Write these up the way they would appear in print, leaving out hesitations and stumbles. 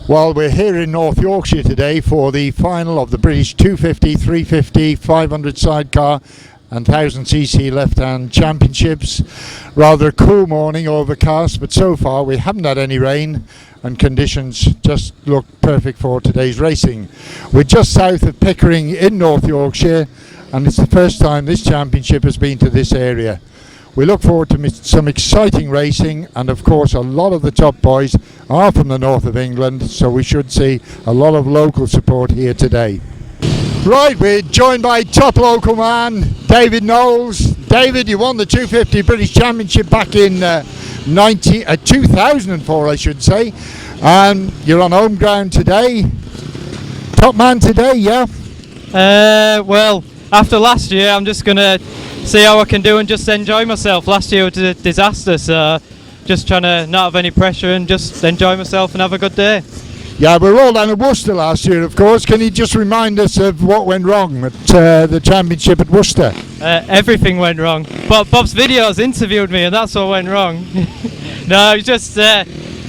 Well, we're here in North Yorkshire today for the final of the British 250, 350, 500 sidecar and 1000cc left-hand championships. Rather a cool morning, overcast, but so far we haven't had any rain and conditions just look perfect for today's racing. We're just south of Pickering in North Yorkshire, and it's the first time this championship has been to this area. We look forward to some exciting racing, and of course a lot of the top boys are from the north of England, so we should see a lot of local support here today. Right, we're joined by top local man David Knowles. David, you won the 250 British Championship back in 2004, I should say, and you're on home ground today. Top man today, yeah? Well, after last year I'm just going to see how I can do and just enjoy myself. Last year was a disaster, so just trying to not have any pressure and just enjoy myself and have a good day. Yeah, we were all down at Worcester last year, of course. Can you just remind us of what went wrong at the championship at Worcester? Everything went wrong. Bob's videos interviewed me and that's what went wrong. No, it was just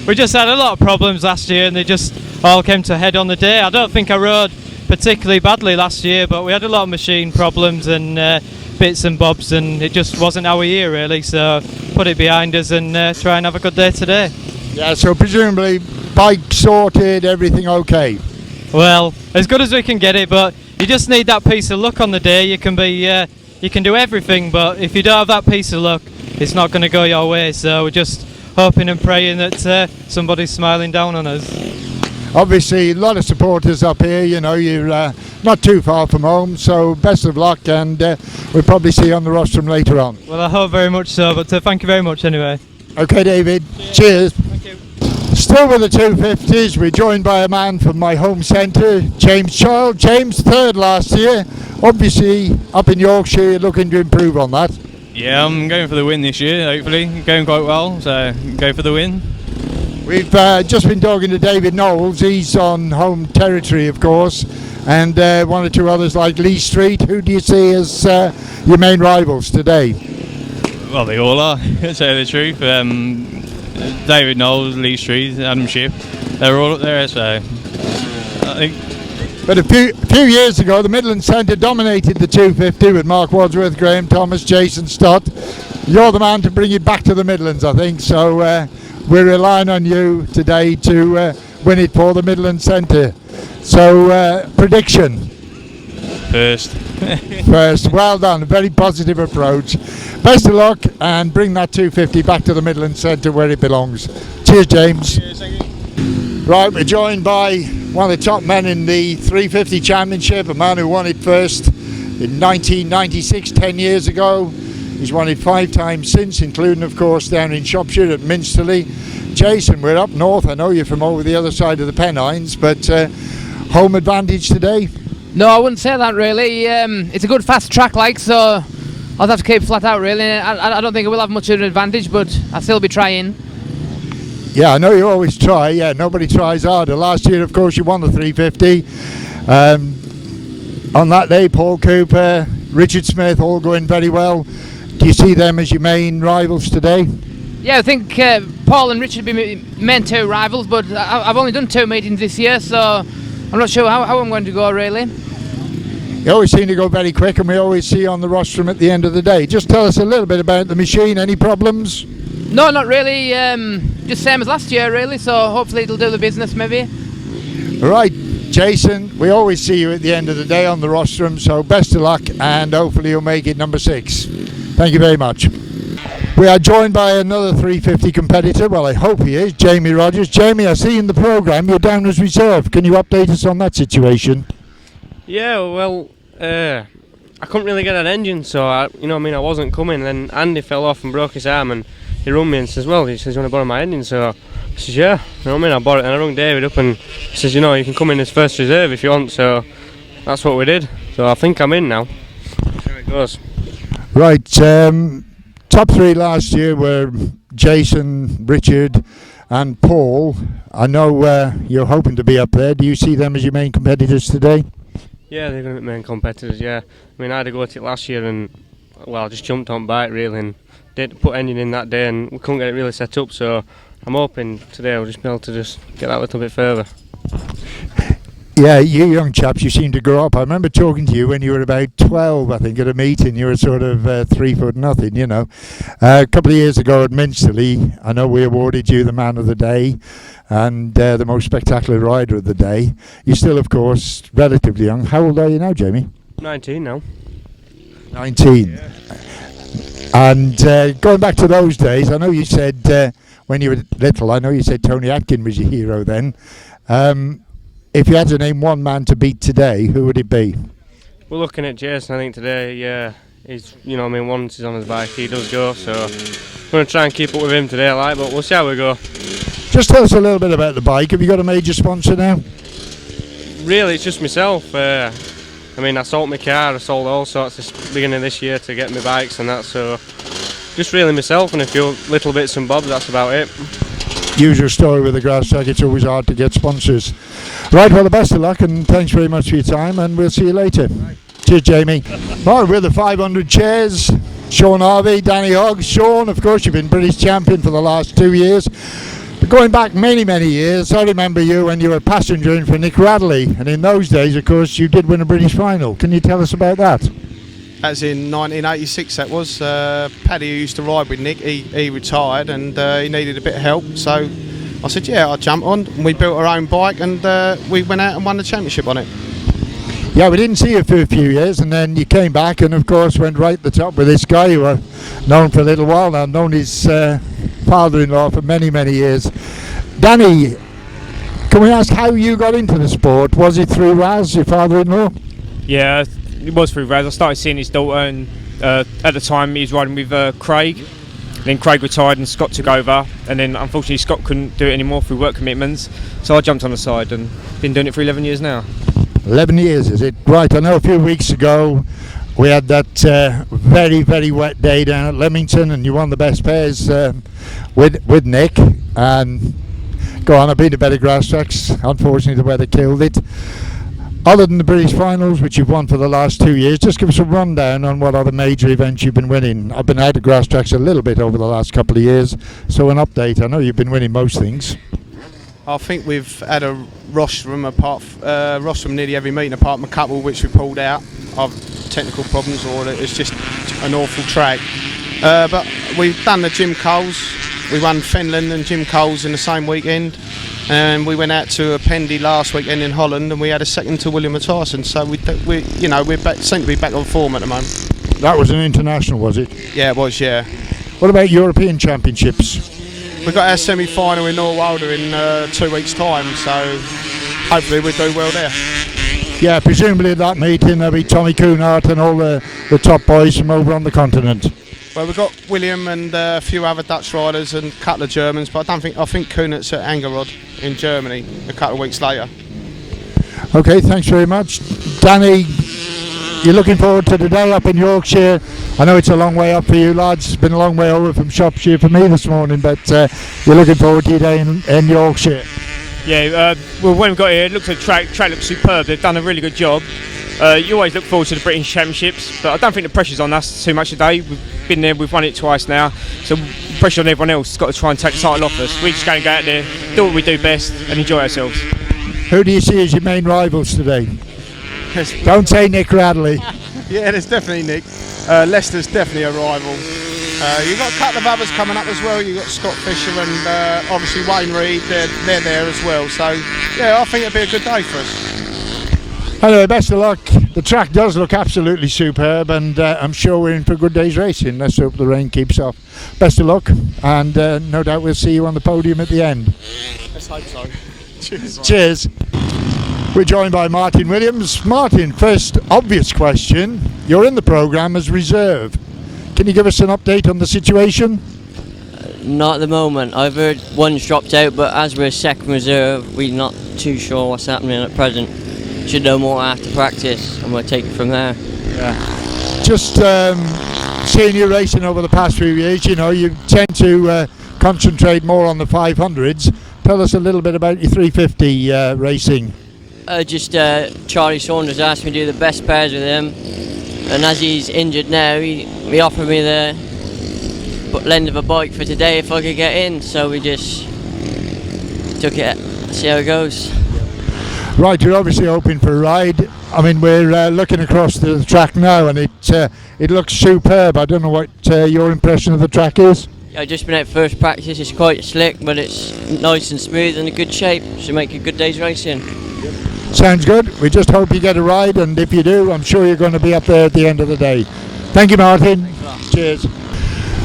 we just had a lot of problems last year and they just all came to a head on the day. I don't think I rode particularly badly last year, but we had a lot of machine problems and bits and bobs, and it just wasn't our year really, so put it behind us and try and have a good day today. Yeah, so presumably bike sorted, everything okay? Well, as good as we can get it, but you just need that piece of luck on the day. You can do everything, but if you don't have that piece of luck, it's not going to go your way, so we're just hoping and praying that somebody's smiling down on us. Obviously a lot of supporters up here, you know, you're not too far from home, so best of luck, and we'll probably see you on the rostrum later on. Well, I hope very much so, but thank you very much anyway. Okay, David. Cheers. Thank you. Still with the 250s, we're joined by a man from my home centre, James Childe. James, third last year. Obviously, up in Yorkshire, you're looking to improve on that. Yeah, I'm going for the win this year, hopefully. Going quite well, so go for the win. We've just been talking to David Knowles. He's on home territory, of course, and one or two others like Lee Street. Who do you see as your main rivals today? Well, they all are, to tell you the truth. David Knowles, Lee Street, Adam Shipp, they're all up there, so I think. But a few years ago, the Midland Centre dominated the 250 with Mark Wadsworth, Graham Thomas, Jason Stott. You're the man to bring it back to the Midlands, I think, so we're relying on you today to win it for the Midland Centre. So, prediction? First. First, well done, a very positive approach. Best of luck and bring that 250 back to the Midland Centre where it belongs. Cheers, James. Cheers, thank you. Right, we're joined by one of the top men in the 350 Championship, a man who won it first in 1996, 10 years ago. He's won it 5 times since, including, of course, down in Shropshire at Minsterley. Jason, we're up north. I know you're from over the other side of the Pennines, but home advantage today? No, I wouldn't say that really. It's a good fast track, like, so I'll have to keep flat out really. I don't think I will have much of an advantage, but I'll still be trying. Yeah, I know you always try. Yeah, nobody tries harder. Last year, of course, you won the 350. On that day, Paul Cooper, Richard Smith, all going very well. Do you see them as your main rivals today? Yeah, I think Paul and Richard will be main 2 rivals, but I've only done 2 meetings this year, so I'm not sure how I'm going to go really. You always seem to go very quick, and we always see you on the rostrum at the end of the day. Just tell us a little bit about the machine. Any problems? No, not really. Just same as last year really, so hopefully it'll do the business maybe. Right, Jason, we always see you at the end of the day on the rostrum, so best of luck and hopefully you'll make it number 6. Thank you very much. We are joined by another 350 competitor, well I hope he is, Jamie Rodgers. Jamie, I see in the programme you're down as reserve. Can you update us on that situation? Yeah, well, I couldn't really get an engine, so I wasn't coming. Then Andy fell off and broke his arm, and he rung me and says, well, he says, you want to borrow my engine? So I says, yeah, I bought it, and I rung David up and he says, you can come in as first reserve if you want, so that's what we did. So I think I'm in now. See how it goes. Right, top 3 last year were Jason, Richard and Paul. I know you're hoping to be up there. Do you see them as your main competitors today? Yeah, they're going to be main competitors, yeah. I mean, I had to go at it last year and, well, I just jumped on bike really and did put engine in that day and we couldn't get it really set up, so I'm hoping today I'll just be able to just get that a little bit further. Yeah, you young chaps, you seem to grow up. I remember talking to you when you were about 12, I think, at a meeting. You were sort of 3 foot nothing, you know. A couple of years ago at Minsterley, I know we awarded you the man of the day and the most spectacular rider of the day. You're still, of course, relatively young. How old are you now, Jamie? 19 now. 19. Yeah. And going back to those days, I know you said when you were little, I know you said Tony Atkin was your hero then. If you had to name one man to beat today, who would it be? We're looking at Jason, I think, today. Yeah, he's, you know, I mean, once he's on his bike, he does go. So we're going to try and keep up with him today, but we'll see how we go. Just tell us a little bit about the bike. Have you got a major sponsor now? Really, it's just myself. I mean, I sold my car, I sold all sorts this beginning of this year to get my bikes and that. So just really myself and a few little bits and bobs. That's about it. Usual story with the Grasstrack, it's always hard to get sponsors. Right, well, the best of luck and thanks very much for your time, and we'll see you later. Right. Cheers, Jamie. Right, with the 500 chairs, Shaun, Harvey, Danny Hogg. Shaun, of course, you've been British champion for the last 2 years. But going back many, many years, I remember you when you were passengering for Nick Wrathall, and in those days, of course, you did win a British final. Can you tell us about that? As in 1986, that was. Paddy, who used to ride with Nick, he retired and he needed a bit of help. So I said, yeah, I'll jump on. And we built our own bike and we went out and won the championship on it. Yeah, we didn't see you for a few years and then you came back and, of course, went right at the top with this guy who I've known for a little while now, known his father-in-law for many, many years. Danny, can we ask how you got into the sport? Was it through Raz, your father-in-law? Yeah, it was through Raz. I started seeing his daughter, and at the time he was riding with Craig. Then Craig retired and Scott took over, and then unfortunately Scott couldn't do it anymore through work commitments, so I jumped on the side and been doing it for 11 years now. 11 years, is it? Right, I know a few weeks ago we had that very, very wet day down at Leamington and you won the best pairs with Nick. And go on, I've been to better grass tracks. Unfortunately, the weather killed it. Other than the British finals, which you've won for the last 2 years, just give us a rundown on what other major events you've been winning. I've been out of grass tracks a little bit over the last couple of years, so an update. I know you've been winning most things. I think we've had a rostrum nearly every meeting, apart from a couple which we pulled out of technical problems, or it's just an awful track. But we've done the Jim Coles. We won Finland and Jim Coles in the same weekend. And we went out to a Pendy last weekend in Holland, and we had a second to William Tyson. So we're seem to be back on form at the moment. That was an international, was it? Yeah, it was. Yeah. What about European Championships? We've got our semi-final in Norwalder in 2 weeks' time, so hopefully we'll do well there. Yeah, presumably at that meeting there'll be Tommy Coonhart and all the top boys from over on the continent. Well, we've got William and a few other Dutch riders and a couple of Germans, but I think Kuhnitz at Angerrod in Germany a couple of weeks later. Okay, thanks very much. Danny, you're looking forward to the day up in Yorkshire. I know it's a long way up for you lads. It's been a long way over from Shropshire for me this morning, but you're looking forward to your day in Yorkshire. Yeah, well, when we got here, it looked at the track looks superb. They've done a really good job. You always look forward to the British Championships, but I don't think the pressure's on us too much today. We've been there, we've won it twice now, so pressure on everyone else has got to try and take the title off us. We're just going to go out there, do what we do best and enjoy ourselves. Who do you see as your main rivals today? Don't say Nick Wrathall. Yeah, there's definitely Nick. Leicester's definitely a rival. You've got a couple of others coming up as well. You've got Scott Fisher and obviously Wayne Reed, they're there as well. So yeah, I think it'll be a good day for us. Anyway, best of luck. The track does look absolutely superb, and I'm sure we're in for a good day's racing. Let's hope the rain keeps off. Best of luck, and no doubt we'll see you on the podium at the end. Let's hope so. Cheers. Cheers. We're joined by Martin Williams. Martin, first obvious question. You're in the programme as reserve. Can you give us an update on the situation? Not at the moment. I've heard one's dropped out, but as we're second reserve, we're not too sure what's happening at present. Should know more after practice, and we'll take it from there. Yeah. Just seeing you racing over the past few years, you know, you tend to concentrate more on the 500s. Tell us a little bit about your 350 racing. Charlie Saunders asked me to do the best pairs with him, and as he's injured now, he offered me the lend of a bike for today if I could get in, so we just took it, see how it goes. Right, you're obviously hoping for a ride. I mean, we're looking across the track now, and it looks superb. I don't know what your impression of the track is. I've just been out first practice. It's quite slick, but it's nice and smooth and in good shape. Should make a good day's racing. Sounds good. We just hope you get a ride, and if you do, I'm sure you're going to be up there at the end of the day. Thank you, Martin. Cheers.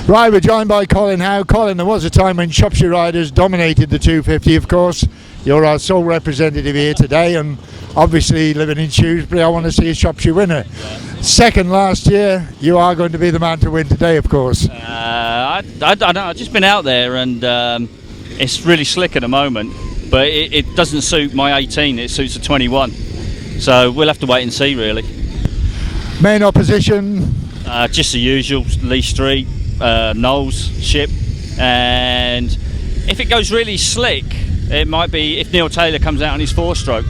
Right, we're joined by Colin Howe. Colin, there was a time when Shropshire riders dominated the 250, of course. You're our sole representative here today, and obviously living in Shrewsbury, I want to see a Shropshire winner. Second last year, you are going to be the man to win today, of course. I don't know, I've just been out there, and it's really slick at the moment, but it doesn't suit my 18, it suits a 21. So we'll have to wait and see, really. Main opposition? Just the usual, Lee Street, Knowles, Shipp, and if it goes really slick, it might be if Neil Taylor comes out on his 4-stroke.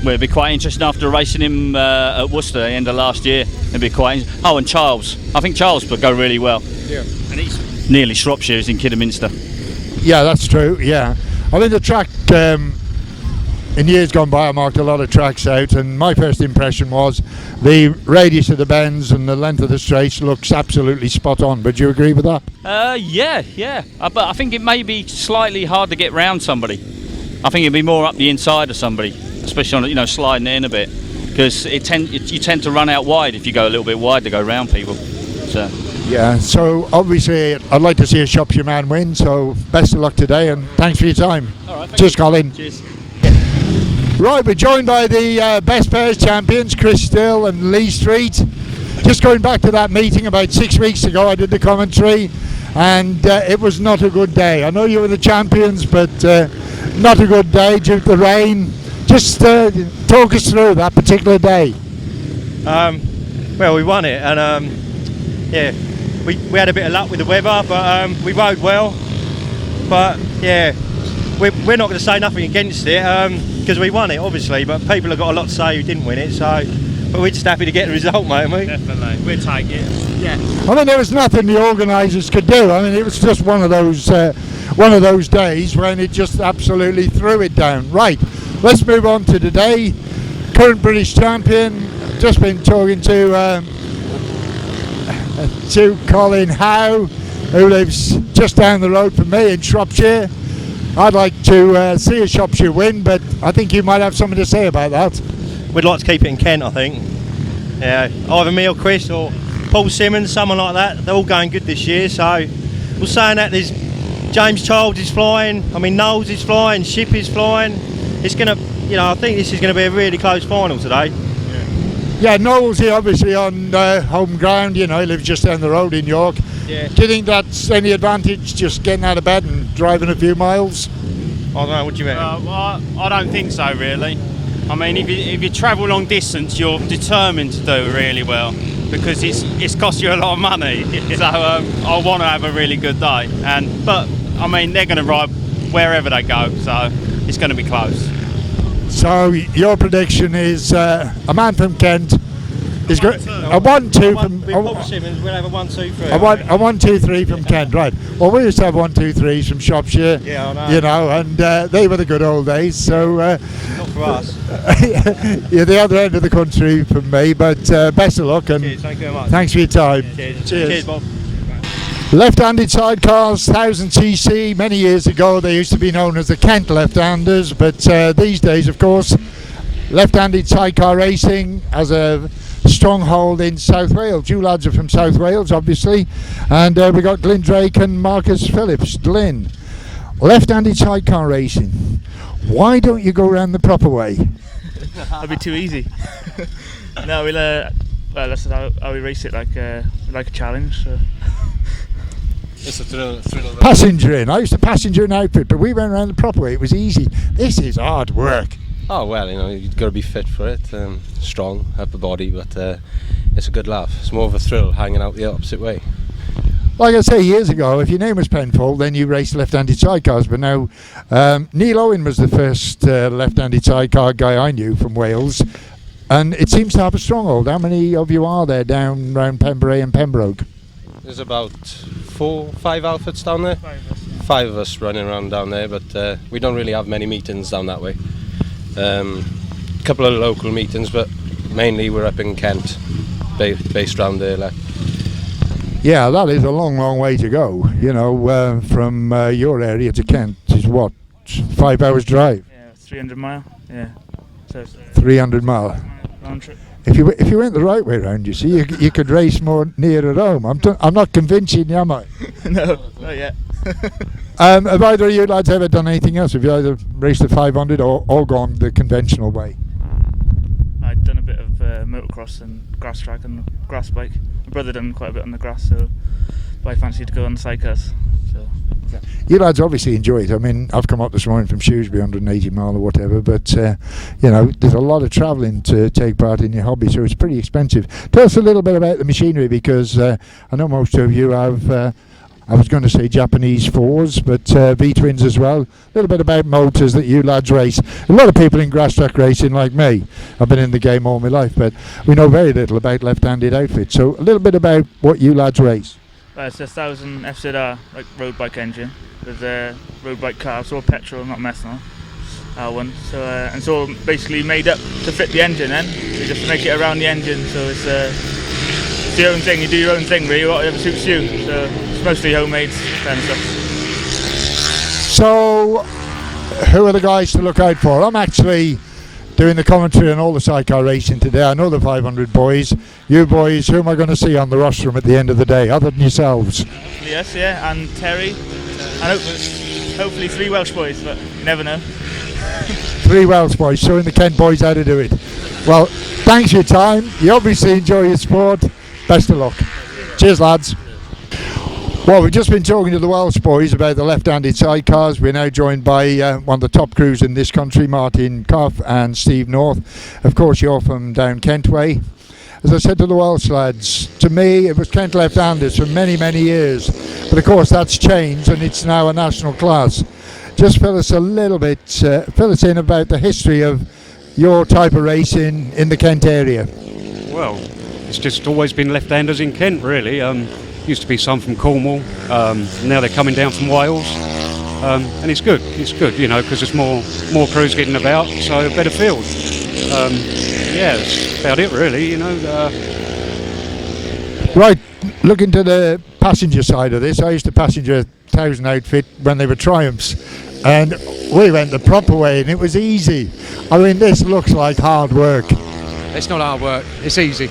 It'd be quite interesting after racing him at Worcester at the end of last year. It'd be quite. Oh, and Charles. I think Charles would go really well. Yeah. And he's nearly Shropshire. He's in Kidderminster. Yeah, that's true. Yeah, I mean the track. In years gone by, I marked a lot of tracks out, and my first impression was the radius of the bends and the length of the straights looks absolutely spot on. But do you agree with that? Yeah. But I think it may be slightly hard to get round somebody. I think it'd be more up the inside of somebody, especially on sliding in a bit, because you tend to run out wide if you go a little bit wide to go round people. So. Yeah. So obviously, I'd like to see a Shropshire man win. So best of luck today, and thanks for your time. All right. Cheers, Colin. Cheers. Right, we're joined by the best pairs champions, Chris Still and Lee Street. Just going back to that meeting about 6 weeks ago, I did the commentary, and it was not a good day. I know you were the champions, but not a good day due to the rain. Just talk us through that particular day. Well, we won it, and yeah, we had a bit of luck with the weather, but we rode well. But yeah, we're not going to say nothing against it because we won it, obviously. But people have got a lot to say who didn't win it, so. But we're just happy to get the result, mate, aren't we? Definitely, we'll take it. Yeah. I mean, there was nothing the organisers could do. I mean, it was just one of those days when it just absolutely threw it down. Right, let's move on to today. Current British champion. Just been talking to Colin Howe, who lives just down the road from me in Shropshire. I'd like to see a Shropshire win, but I think you might have something to say about that. We'd like to keep it in Kent, I think. Yeah, either me or Chris or Paul Simmons, someone like that. They're all going good this year, so we're saying that there's James Childe is flying. I mean, Knowles is flying, Shipp is flying. It's gonna, I think this is going to be a really close final today. Yeah, Knowles here obviously on home ground. He lives just down the road in York. Yeah. Do you think that's any advantage, just getting out of bed and driving a few miles? I don't know. What do you mean? Well, I don't think so, really. I mean, if you travel long distance, you're determined to do really well because it's cost you a lot of money. So I want to have a really good day. But I mean, they're going to ride wherever they go, so it's going to be close. So your prediction is a man from Kent is going a 1-2 from. Paul Simmons, we'll have a 1-2-3. A 1-2-3 from Kent, right? Well, we used to have 1-2-3s from Shropshire. Yeah, I know. And they were the good old days. So not for us. You're the other end of the country from me, but best of luck and cheers, thank you very much. Thanks for your time. Cheers, Bob. Left-handed sidecars, 1000cc. Many years ago, they used to be known as the Kent left-handers, but these days, of course, left-handed sidecar racing has a stronghold in South Wales. You lads are from South Wales, obviously, and we got Glyn Drake and Marcus Phillips. Glyn, left-handed sidecar racing. Why don't you go around the proper way? That'd be too easy. No, that's how we race it, like a challenge. So. It's a thrill. Passenger in. I used to passenger in outfit, but we went around the proper way. It was easy. This is hard work. Oh well, you've got to be fit for it, strong, have a body, but it's a good laugh. It's more of a thrill hanging out the opposite way. Like I say, years ago, if your name was Pinfold, then you raced left-handed sidecars. But now, Neil Owen was the first left-handed sidecar guy I knew from Wales, and it seems to have a stronghold. How many of you are there down around Pembury and Pembroke? There's about 4-5 outfits down there. 5 of us running around down there, but we don't really have many meetings down that way. couple of local meetings, but mainly we're up in Kent, based round there. Like. Yeah, that is a long, long way to go. You know, from your area to Kent is what, 5 hours drive? Yeah, 300 mile. Yeah. So it's, 300 mile. Round trip. If you went the right way round, you see, you could race more near at home. I'm not convincing you, am I? No, not yet. Have either of you lads ever done anything else? Have you either raced the 500 or gone the conventional way? I'd done a bit of motocross and Grasstrack and grass bike. My brother done quite a bit on the grass, so I fancied to go on the sidecars. So. You lads obviously enjoy it. I mean, I've come up this morning from Shrewsbury, 180 mile or whatever, but you know, there's a lot of travelling to take part in your hobby, so it's pretty expensive. Tell us a little bit about the machinery, because I know most of you have, I was going to say Japanese fours, but V-twins as well. A little bit about motors that you lads race. A lot of people in Grasstrack racing like me. I've been in the game all my life, but we know very little about left-handed outfits. So a little bit about what you lads race. It's a 1000 FZR, like road bike engine with a road bike car. It's all petrol, not methanol. One. So and it's all basically made up to fit the engine. Then you just make it around the engine. So it's your own thing. You do your own thing, really. Whatever suits you. So it's mostly homemade kind of stuff. So who are the guys to look out for? I'm actually doing the commentary on all the sidecar racing today. I know the 500 boys. You boys, who am I going to see on the rostrum at the end of the day, other than yourselves? Yes, yeah, and Teri, and hopefully 3 Welsh boys, but you never know. 3 Welsh boys, showing the Kent boys how to do it. Well, thanks for your time. You obviously enjoy your sport. Best of luck. Cheers, lads. Well, we've just been talking to the Welsh boys about the left-handed sidecars. We're now joined by one of the top crews in this country, Martin Cough and Steve North. Of course, you're from down Kent way. As I said to the Welsh lads, to me it was Kent left-handers for many, many years. But of course that's changed and it's now a national class. Just fill us a little bit, fill us in about the history of your type of racing in the Kent area. Well, it's just always been left-handers in Kent, really. Used to be some from Cornwall, now they're coming down from Wales, and it's good, you know, because there's more crews getting about, so a better field. Yeah, that's about it really, you know. Right, looking to the passenger side of this, I used to passenger 1000 outfit when they were Triumphs, and we went the proper way and it was easy. I mean, this looks like hard work. It's not hard work, it's easy.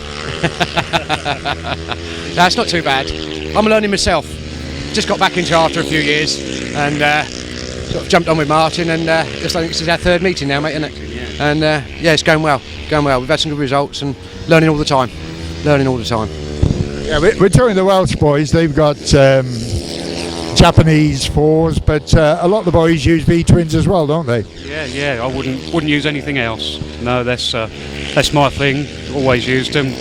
No, it's not too bad. I'm learning myself. Just got back into it after a few years and sort of jumped on with Martin, and just I think this is our 3rd meeting now, mate, isn't it? Yeah. And yeah, it's going well. We've had some good results and learning all the time. Yeah, we're talking the Welsh boys. They've got Japanese fours, but a lot of the boys use V-twins as well, don't they? Yeah. I wouldn't use anything else. No, that's my thing. Always used them.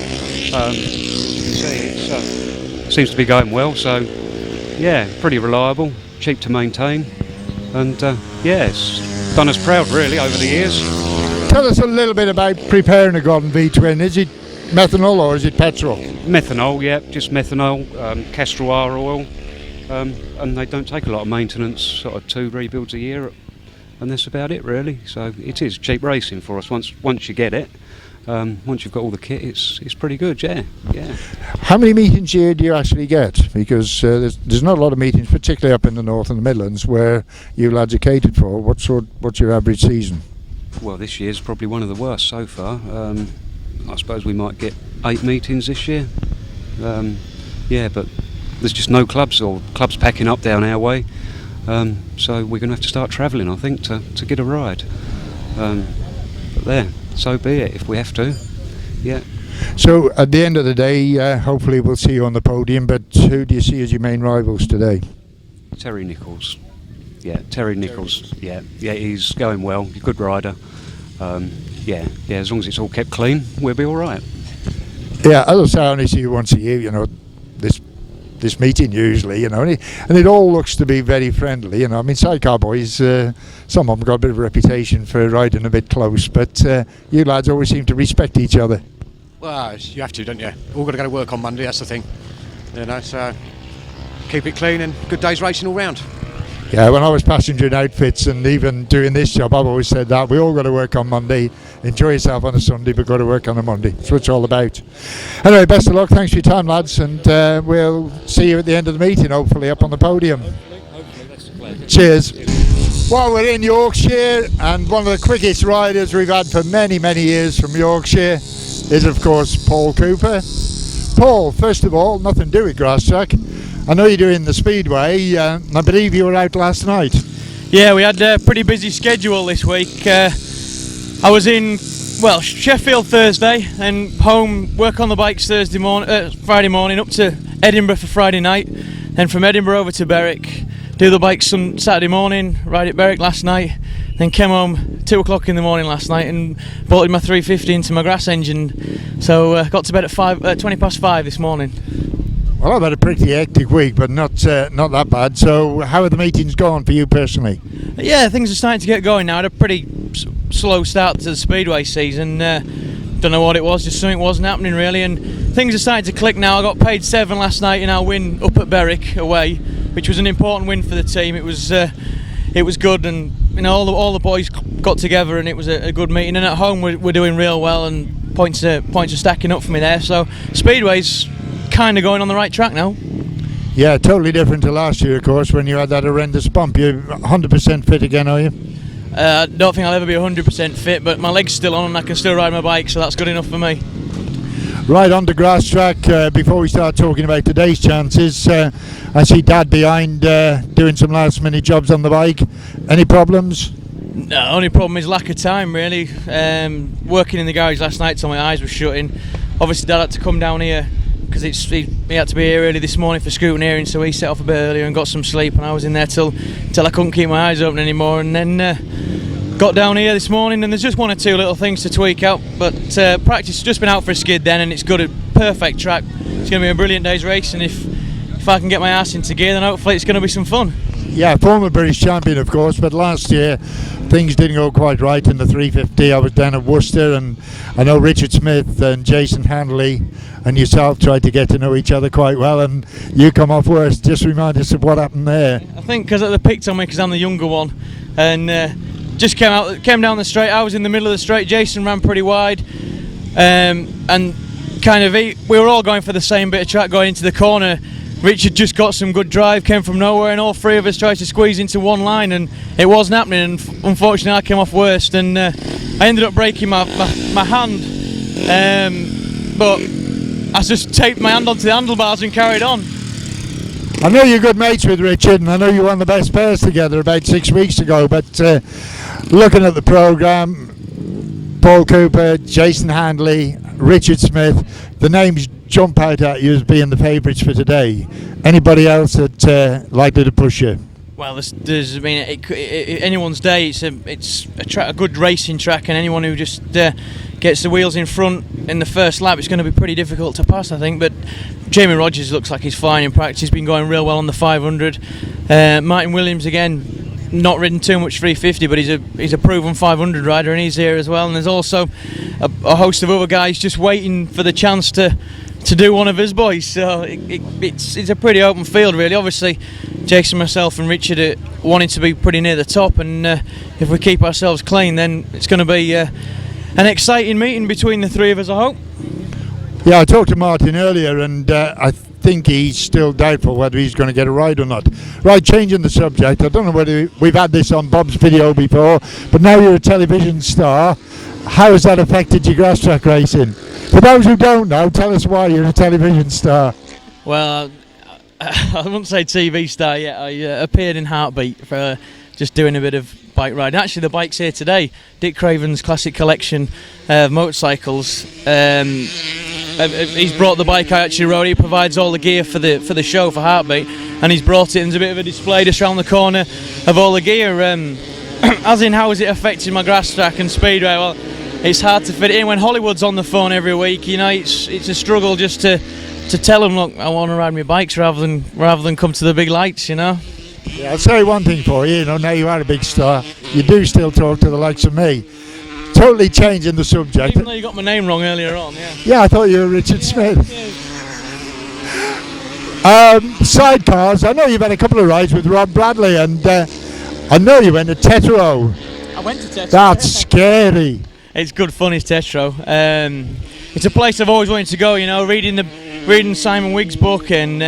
It seems to be going well. So yeah, pretty reliable, cheap to maintain, and yeah, it's done us proud really over the years. Tell us a little bit about preparing a Gordon V-twin. Is it methanol or is it petrol? Methanol, yeah, just methanol, castor oil. And they don't take a lot of maintenance, sort of 2 rebuilds a year, and that's about it really. So it is cheap racing for us once you get it. Once you've got all the kit, it's pretty good, yeah. How many meetings a year do you actually get? Because there's not a lot of meetings, particularly up in the north and the Midlands, where you lads are catered for. What's your average season? Well, this year's probably one of the worst so far. I suppose we might get 8 meetings this year. Yeah, but there's just no clubs, or clubs packing up down our way. So we're going to have to start travelling, I think, to get a ride. But there, so be it if we have to. Yeah. So at the end of the day, hopefully we'll see you on the podium, but who do you see as your main rivals today? Teri Nichols. Yeah, Teri Nichols. Yeah, he's going well. He's a good rider. Yeah, as long as it's all kept clean, we'll be all right. Yeah, as I say, I only see you once a year, you know, this meeting usually, you know, and it all looks to be very friendly, you know. I mean, sidecar boys, some of them got a bit of a reputation for riding a bit close, but you lads always seem to respect each other. Well, you have to, don't you? All got to go to work on Monday, that's the thing. You know, so keep it clean and good day's racing all round. Yeah, when I was passengering outfits and even doing this job, I've always said that we all got to work on Monday. Enjoy yourself on a Sunday, but got to work on a Monday. That's what it's all about. Anyway, best of luck. Thanks for your time, lads, and we'll see you at the end of the meeting, hopefully up on the podium. Cheers. Well, we're in Yorkshire, and one of the quickest riders we've had for many, many years from Yorkshire is, of course, Paul Cooper. Paul, first of all, nothing to do with Grasstrack. I know you're doing the Speedway. I believe you were out last night. Yeah, we had a pretty busy schedule this week. I was in, well, Sheffield Thursday, and home, work on the bikes Friday morning, up to Edinburgh for Friday night, then from Edinburgh over to Berwick, do the bikes Saturday morning, ride at Berwick last night, then came home 2 o'clock in the morning last night and bolted my 350 into my grass engine. So got to bed at 20 past 5 this morning. Well, I've had a pretty hectic week, but not that bad. So how are the meetings going for you personally? Yeah, things are starting to get going now. I had a pretty slow start to the Speedway season. Don't know what it was, just something wasn't happening really, and things are starting to click now. I got paid 7 last night in our win up at Berwick away, which was an important win for the team. It was good, and you know all the boys got together, and it was a good meeting. And at home we're doing real well, and points are stacking up for me there. So Speedway's kind of going on the right track now. Yeah, totally different to last year, of course, when you had that horrendous bump. You're 100% fit again, are you? I don't think I'll ever be 100% fit, but my leg's still on and I can still ride my bike, so that's good enough for me. Right, on to Grasstrack. Before we start talking about today's chances, I see Dad behind doing some last minute jobs on the bike. Any problems? No, only problem is lack of time really. Working in the garage last night till my eyes were shutting. Obviously Dad had to come down here because he had to be here early this morning for scrutineering, so he set off a bit earlier and got some sleep, and I was in there till I couldn't keep my eyes open anymore, and then got down here this morning, and there's just 1 or 2 little things to tweak out, but practice has just been out for a skid then, and it's good, a perfect track. It's going to be a brilliant day's race, and if I can get my ass into gear, then hopefully it's going to be some fun. Yeah, former British champion, of course, but last year things didn't go quite right in the 350. I was down at Worcester, and I know Richard Smith and Jason Handley and yourself tried to get to know each other quite well, and you come off worst. Just remind us of what happened there. I think because they picked on me because I'm the younger one, and just came down the straight. I was in the middle of the straight. Jason ran pretty wide, and kind of we were all going for the same bit of track going into the corner. Richard just got some good drive, came from nowhere, and all 3 of us tried to squeeze into one line, and it wasn't happening, and unfortunately I came off worst, and I ended up breaking my hand, but I just taped my hand onto the handlebars and carried on. I know you're good mates with Richard, and I know you won the best pairs together about 6 weeks ago, but looking at the programme, Paul Cooper, Jason Handley, Richard Smith, the names jump out at you as being the favourites for today. Anybody else that likely to push you? Well, there's I mean, anyone's day. It's a good racing track, and anyone who just gets the wheels in front in the first lap, it's going to be pretty difficult to pass, I think. But Jamie Rodgers looks like he's fine in practice. He's been going real well on the 500. Martin Williams again. Not ridden too much 350, but he's a proven 500 rider, and he's here as well. And there's also a host of other guys just waiting for the chance to do one of his boys. So it's a pretty open field, really. Obviously, Jason, myself, and Richard are wanting to be pretty near the top, and if we keep ourselves clean, then it's going to be an exciting meeting between the 3 of us, I hope. Yeah, I talked to Martin earlier, and I think he's still doubtful whether he's going to get a ride or not. Right, changing the subject, I don't know whether we've had this on Bob's video before, but now you're a television star. How has that affected your grass track racing? For those who don't know, tell us why you're a television star. Well, I wouldn't say TV star yet. I appeared in Heartbeat for just doing a bit of bike riding. Actually, the bike's here today. Dick Craven's classic collection of motorcycles. He's brought the bike I actually rode. He provides all the gear for the show for Heartbeat, and he's brought it. And there's a bit of a display just around the corner of all the gear. As in, how has it affected my grass track and speedway? Well, it's hard to fit it in when Hollywood's on the phone every week. You know, it's a struggle just to tell them, look, I want to ride my bikes rather than come to the big lights. You know. Yeah, I'll say one thing for you. You know, now you are a big star, you do still talk to the likes of me. Totally changing the subject. Even though you got my name wrong earlier on, yeah. Yeah, I thought you were Richard Smith. Sidecars, I know you've had a couple of rides with Rob Bradley, and I know you went to Tetro. I went to Tetro. That's scary. It's good fun, is Tetro. It's a place I've always wanted to go, you know, reading Simon Wigg's book and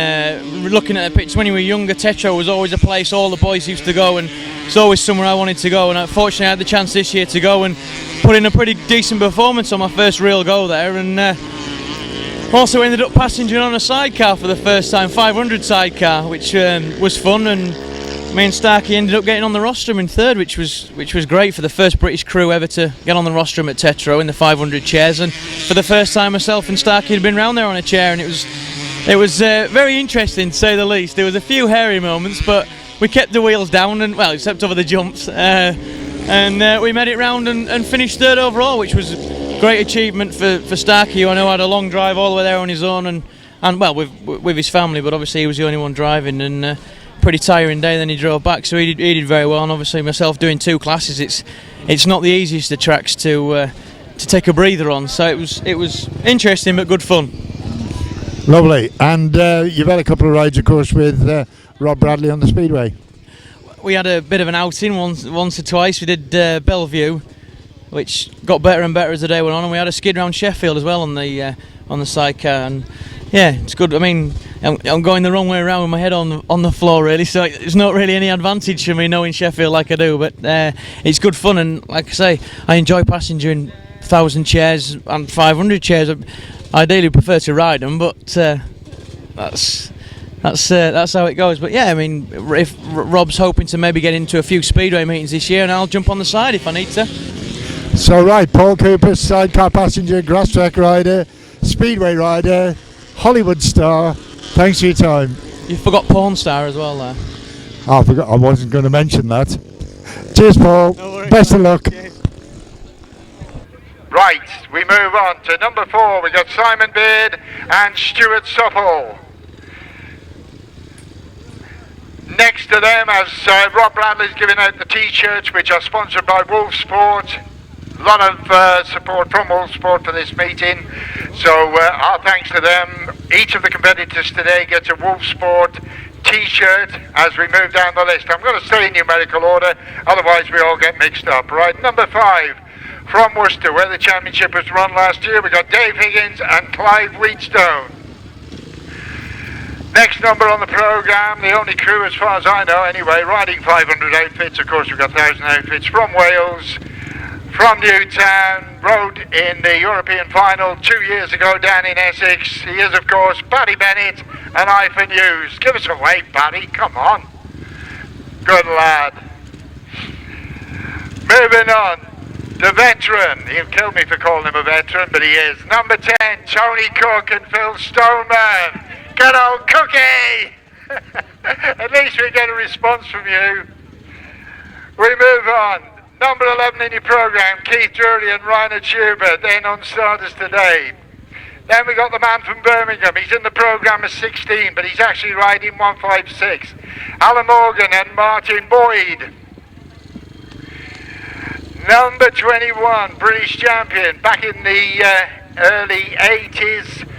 looking at the pictures when you were younger. Tetro was always a place all the boys used to go, and it's always somewhere I wanted to go, and fortunately I had the chance this year to go and put in a pretty decent performance on my first real go there, and also ended up passengering on a sidecar for the first time, 500 sidecar, which was fun, and me and Starkey ended up getting on the rostrum in third, which was great for the first British crew ever to get on the rostrum at Tetro in the 500 chairs, and for the first time myself and Starkey had been round there on a chair, and it was very interesting to say the least. There was a few hairy moments, but we kept the wheels down, and well, except over the jumps, and we made it round and finished third overall, which was a great achievement for Starkey, who I know had a long drive all the way there on his own, and well, with his family, but obviously he was the only one driving, and pretty tiring day. Then he drove back, so he did very well. And obviously myself doing two classes, it's not the easiest of tracks to take a breather on. So it was interesting but good fun. Lovely. And you've had a couple of rides, of course, with Rob Bradley on the Speedway. We had a bit of an outing once or twice. We did Bellevue, which got better and better as the day went on, and we had a skid round Sheffield as well on the sidecar. And yeah, it's good. I mean, I'm going the wrong way around with my head on the floor, really, so it's not really any advantage for me knowing Sheffield like I do, but it's good fun, and like I say, I enjoy passengering 1,000 chairs and 500 chairs. I ideally prefer to ride them, but that's how it goes. But yeah, I mean, if Rob's hoping to maybe get into a few Speedway meetings this year, and I'll jump on the side if I need to. So right, Paul Cooper, sidecar passenger, Grasstrack rider, Speedway rider, Hollywood star. Thanks for your time. You forgot porn star as well there. I forgot. I wasn't going to mention that. Cheers, Paul. No Best of luck. Right, we move on to number 4. We got Simon Beard and Stuart Supple. Next to them, as Rob Bradley's giving out the T-shirts, which are sponsored by Wolf Sport. A lot of support from Wolf Sport for this meeting, so our thanks to them. Each of the competitors today gets a Wolf Sport T-shirt as we move down the list. I'm going to stay in numerical order, otherwise we all get mixed up. Right, number 5 from Worcester, where the championship was run last year, we got Dave Higgins and Clive Wheatstone. Next number on the programme, the only crew as far as I know anyway, riding 500 outfits. Of course we've got 1,000 outfits from Wales, from Newtown, rode in the European final 2 years ago down in Essex. He is, of course, Paddy Bennett and Ivan Hughes. Give us a wave, Paddy, come on. Good lad. Moving on, the veteran. He'll kill me for calling him a veteran, but he is. Number 10, Tony Cook and Phil Stoneman. Good old Cookie! At least we get a response from you. We move on. Number 11 in your programme, Keith Drury and Reinhard Schubert, they're non-starters today. Then we got the man from Birmingham, he's in the programme as 16, but he's actually riding 156. Alan Morgan and Martin Boyd. Number 21, British champion, back in the early 80s.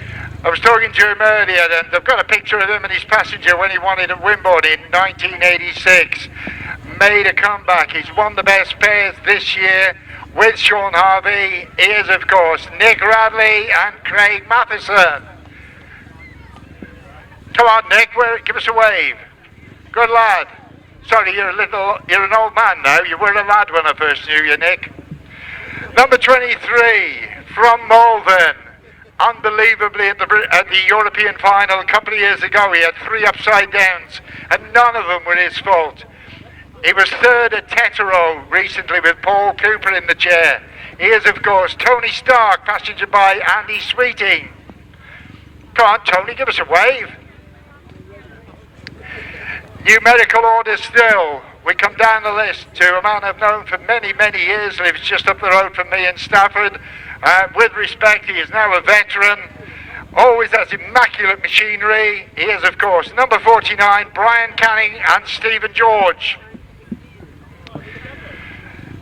I was talking to him earlier, and I've got a picture of him and his passenger when he won it at Wimbledon in 1986. Made a comeback. He's won the best pairs this year with Shaun Harvey. He is, of course, Nick Radley and Craig Matheson. Come on, Nick, give us a wave. Good lad. Sorry, you're an old man now. You were a lad when I first knew you, Nick. Number 23 from Malvern. Unbelievably at the European final a couple of years ago, he had 3 upside downs, and none of them were his fault. He was third at Tetero recently with Paul Cooper in the chair. He is, of course, Tony Stark, passenger by Andy Sweeting. Come on, Tony, give us a wave. Numerical order still. We come down the list to a man I've known for many, many years, lives just up the road from me in Stafford. With respect, he is now a veteran, always has immaculate machinery. He is, of course, number 49, Brian Canning and Stephen George.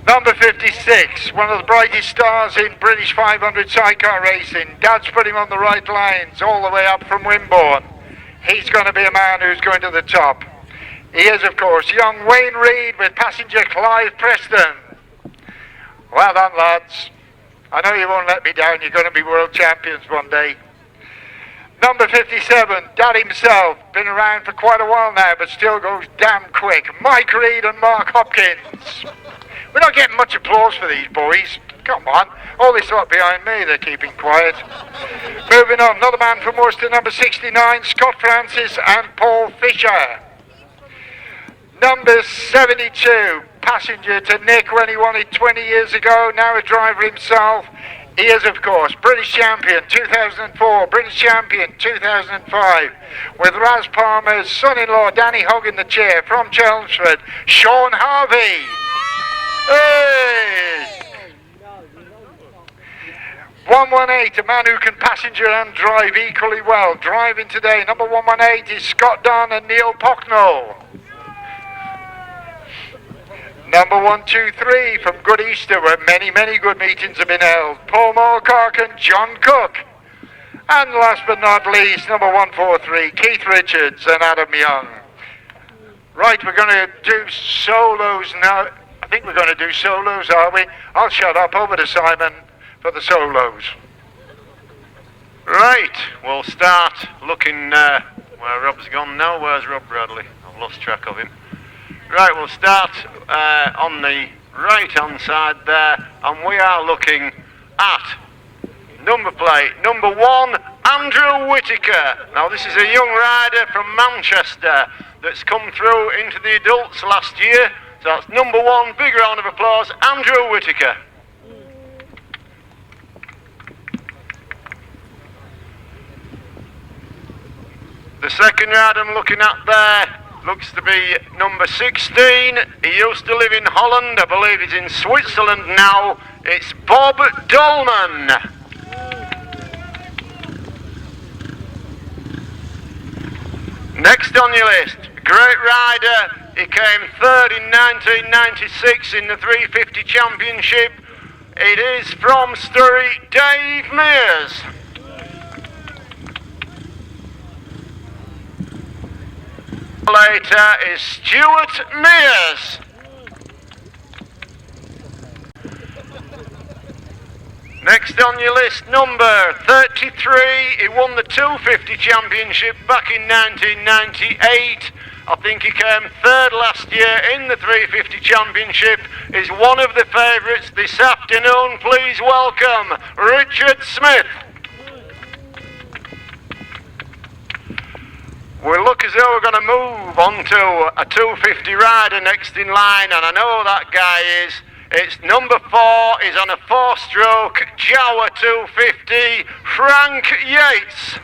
Number 56, one of the brightest stars in British 500 sidecar racing. Dad's put him on the right lines all the way up from Wimborne. he's going to be a man who's going to the top. He is, of course, young Wayne Reid with passenger Clive Preston. Well done, lads. I know you won't let me down. You're going to be world champions one day. Number 57, Dad himself, been around for quite a while now, but still goes damn quick. Mike Reid and Mark Hopkins. We're not getting much applause for these boys. Come on, all this lot behind me, they're keeping quiet. Moving on, another man from Worcester, number 69, Scott Francis and Paul Fisher. Number 72, passenger to Nick when he won it 20 years ago, now a driver himself. He is, of course, British champion 2004, British champion 2005, with Raz Palmer's son-in-law Danny Hogg in the chair from Chelmsford, Shaun Harvey. Hey! 118, a man who can passenger and drive equally well. Driving today, number 118 is Scott Dunn and Neil Pocknell. Number 123 from Good Easter, where many good meetings have been held, Paul Moorcock and John Cook. And last but not least, number 143, Keith Richards and Adam Young. Right, we're going to do solos now. I think we're going to do solos, are we? I'll shut up. Over to Simon for the solos. Right, we'll start looking where Rob's gone now. Where's Rob Bradley? I've lost track of him. Right, we'll start on the right hand side there, and we are looking at number plate number 1, Andrew Whitaker. Now this is a young rider from Manchester that's come through into the adults last year, so that's number 1. Big round of applause, Andrew Whitaker. The second rider I'm looking at there looks to be number 16. He used to live in Holland. I believe he's in Switzerland now. It's Bob Dolman. Next on your list, great rider. He came third in 1996 in the 350 Championship. It is from Surrey, Dave Mears. Later is Stuart Mears. Next on your list, number 33. He won the 250 Championship back in 1998. I think he came third last year in the 350 Championship. Is one of the favourites this afternoon. Please welcome Richard Smith. We look as though we're going to move on to a 250 rider next in line, and I know that guy is. It's number 4, he's on a 4-stroke Jawa 250, Frank Yates.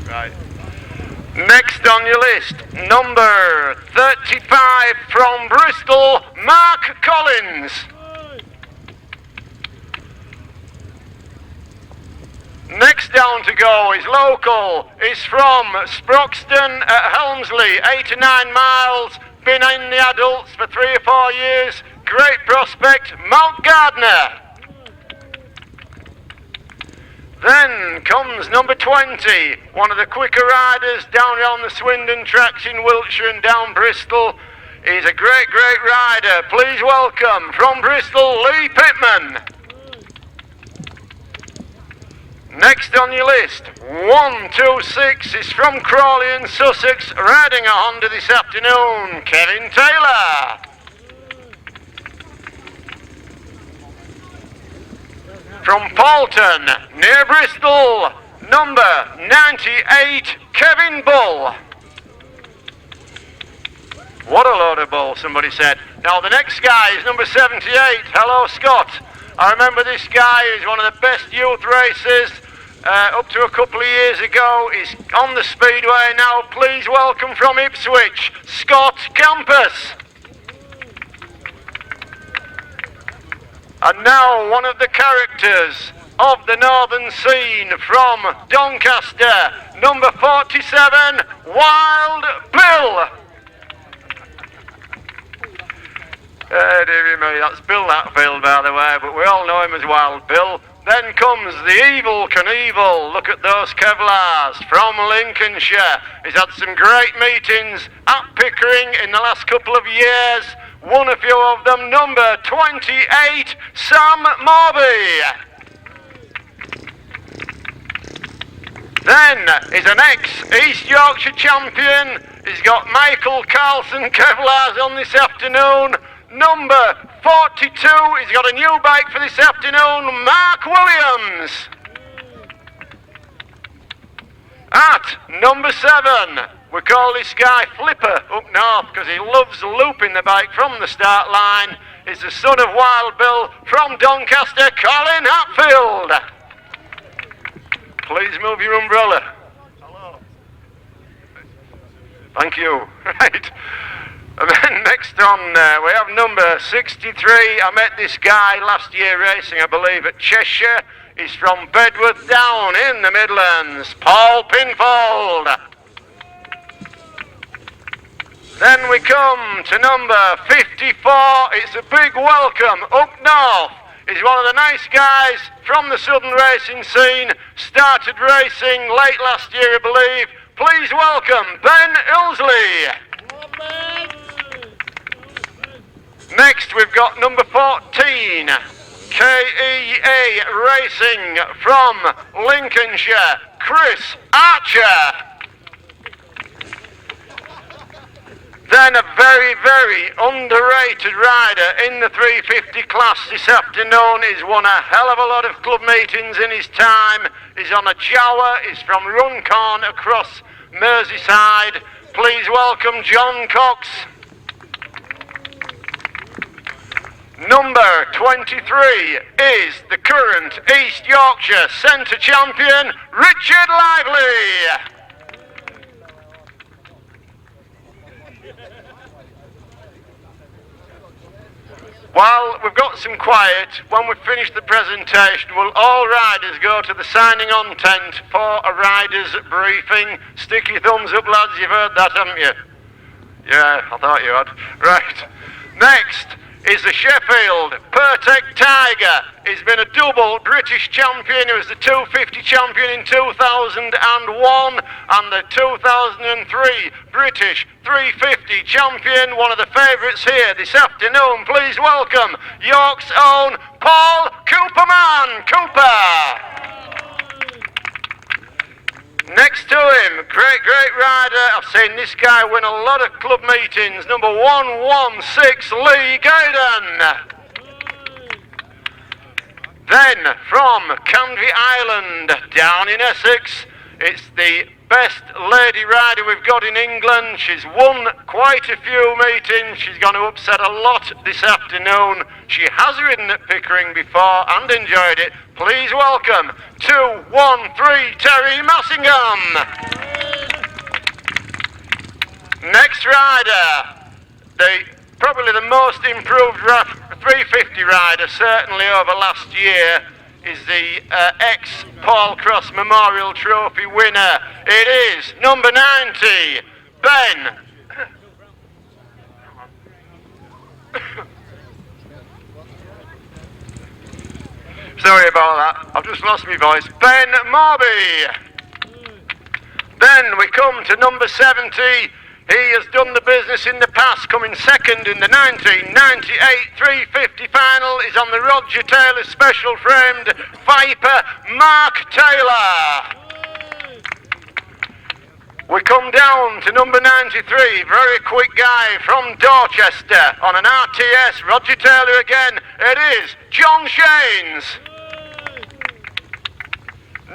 Right. Next on your list, number 35 from Bristol, Mark Collins. Next down to go is local. He's from Sproxton at Helmsley, 8 to 9 miles. Been in the adults for 3 or 4 years. Great prospect, Mount Gardner. Then comes number 20, one of the quicker riders down around the Swindon tracks in Wiltshire and down Bristol. He's a great rider. Please welcome from Bristol, Lee Pitman. Next on your list, 126 is from Crawley in Sussex, riding a Honda this afternoon, Kevin Taylor. From Paulton, near Bristol, number 98, Kevin Bull. What a load of bull, somebody said. Now the next guy is number 78, hello Scott. I remember this guy, he's one of the best youth racers. Up to a couple of years ago, he's on the speedway now. Please welcome from Ipswich, Scott Campos. And now one of the characters of the northern scene from Doncaster, number 47, Wild Bill. Dear me, that's Bill Hatfield, by the way, but we all know him as Wild Bill. Then comes the Evil Knievel. Look at those Kevlars from Lincolnshire. He's had some great meetings at Pickering in the last couple of years. Won a few of them. Number 28, Sam Morbey. Then is an ex-East Yorkshire champion. He's got Michael Carlson Kevlars on this afternoon. Number 42, he's got a new bike for this afternoon, Mark Williams. At number 7, we call this guy Flipper up north because he loves looping the bike from the start line. Is the son of Wild Bill from Doncaster, Colin Hatfield. Please move your umbrella. Hello. Thank you. Right. And then next on, we have number 63. I met this guy last year racing, I believe, at Cheshire. He's from Bedworth Down in the Midlands, Paul Pinfold. Then we come to number 54. It's a big welcome up north. He's one of the nice guys from the southern racing scene. Started racing late last year, I believe. Please welcome Ben Ilsley. Next we've got number 14, KEA Racing from Lincolnshire, Chris Archer. Then a very, very underrated rider in the 350 class this afternoon. He's won a hell of a lot of club meetings in his time. He's on a Jawa, he's from Runcorn across Merseyside. Please welcome John Cox. Number 23 is the current East Yorkshire Centre champion, Richard Lively. While we've got some quiet, when we finish the presentation, will all riders go to the signing on tent for a rider's briefing? Stick your thumbs up, lads, you've heard that, haven't you? Yeah, I thought you had. Right. Next is the Sheffield Pertec Tiger. He's been a double British champion. He was the 250 champion in 2001 and the 2003 British 350 champion. One of the favourites here this afternoon. Please welcome York's own Paul Cooperman. Cooper. Next to him, great rider. I've seen this guy win a lot of club meetings. Number 116, Lee Gayden. Then from Canvey Island, down in Essex, it's the best lady rider we've got in England. She's won quite a few meetings. She's going to upset a lot this afternoon. She has ridden at Pickering before and enjoyed it. Please welcome 213 Teri Massingham. Next rider, probably the most improved 350 rider, certainly over last year, is the ex-Paul Cross Memorial Trophy winner. It is number 90, Ben. Sorry about that, I've just lost my voice. Ben Morbey. Then we come to number 70. He has done the business in the past, coming second in the 1998 350 final. He's on the Roger Taylor special framed Viper, Mark Taylor. We come down to number 93, very quick guy from Dorchester on an RTS, Roger Taylor again. It is John Shanes.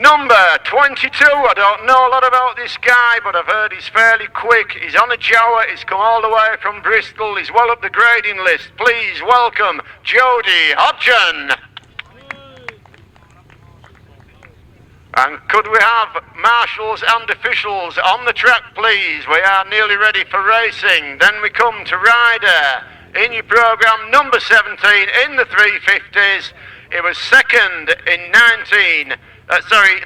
Number 22, I don't know a lot about this guy, but I've heard he's fairly quick. He's on a Jawa, he's come all the way from Bristol, he's well up the grading list. Please welcome Jody Hodgson. And could we have marshals and officials on the track, please? We are nearly ready for racing. Then we come to rider in your programme, number 17 in the 350s. It was second in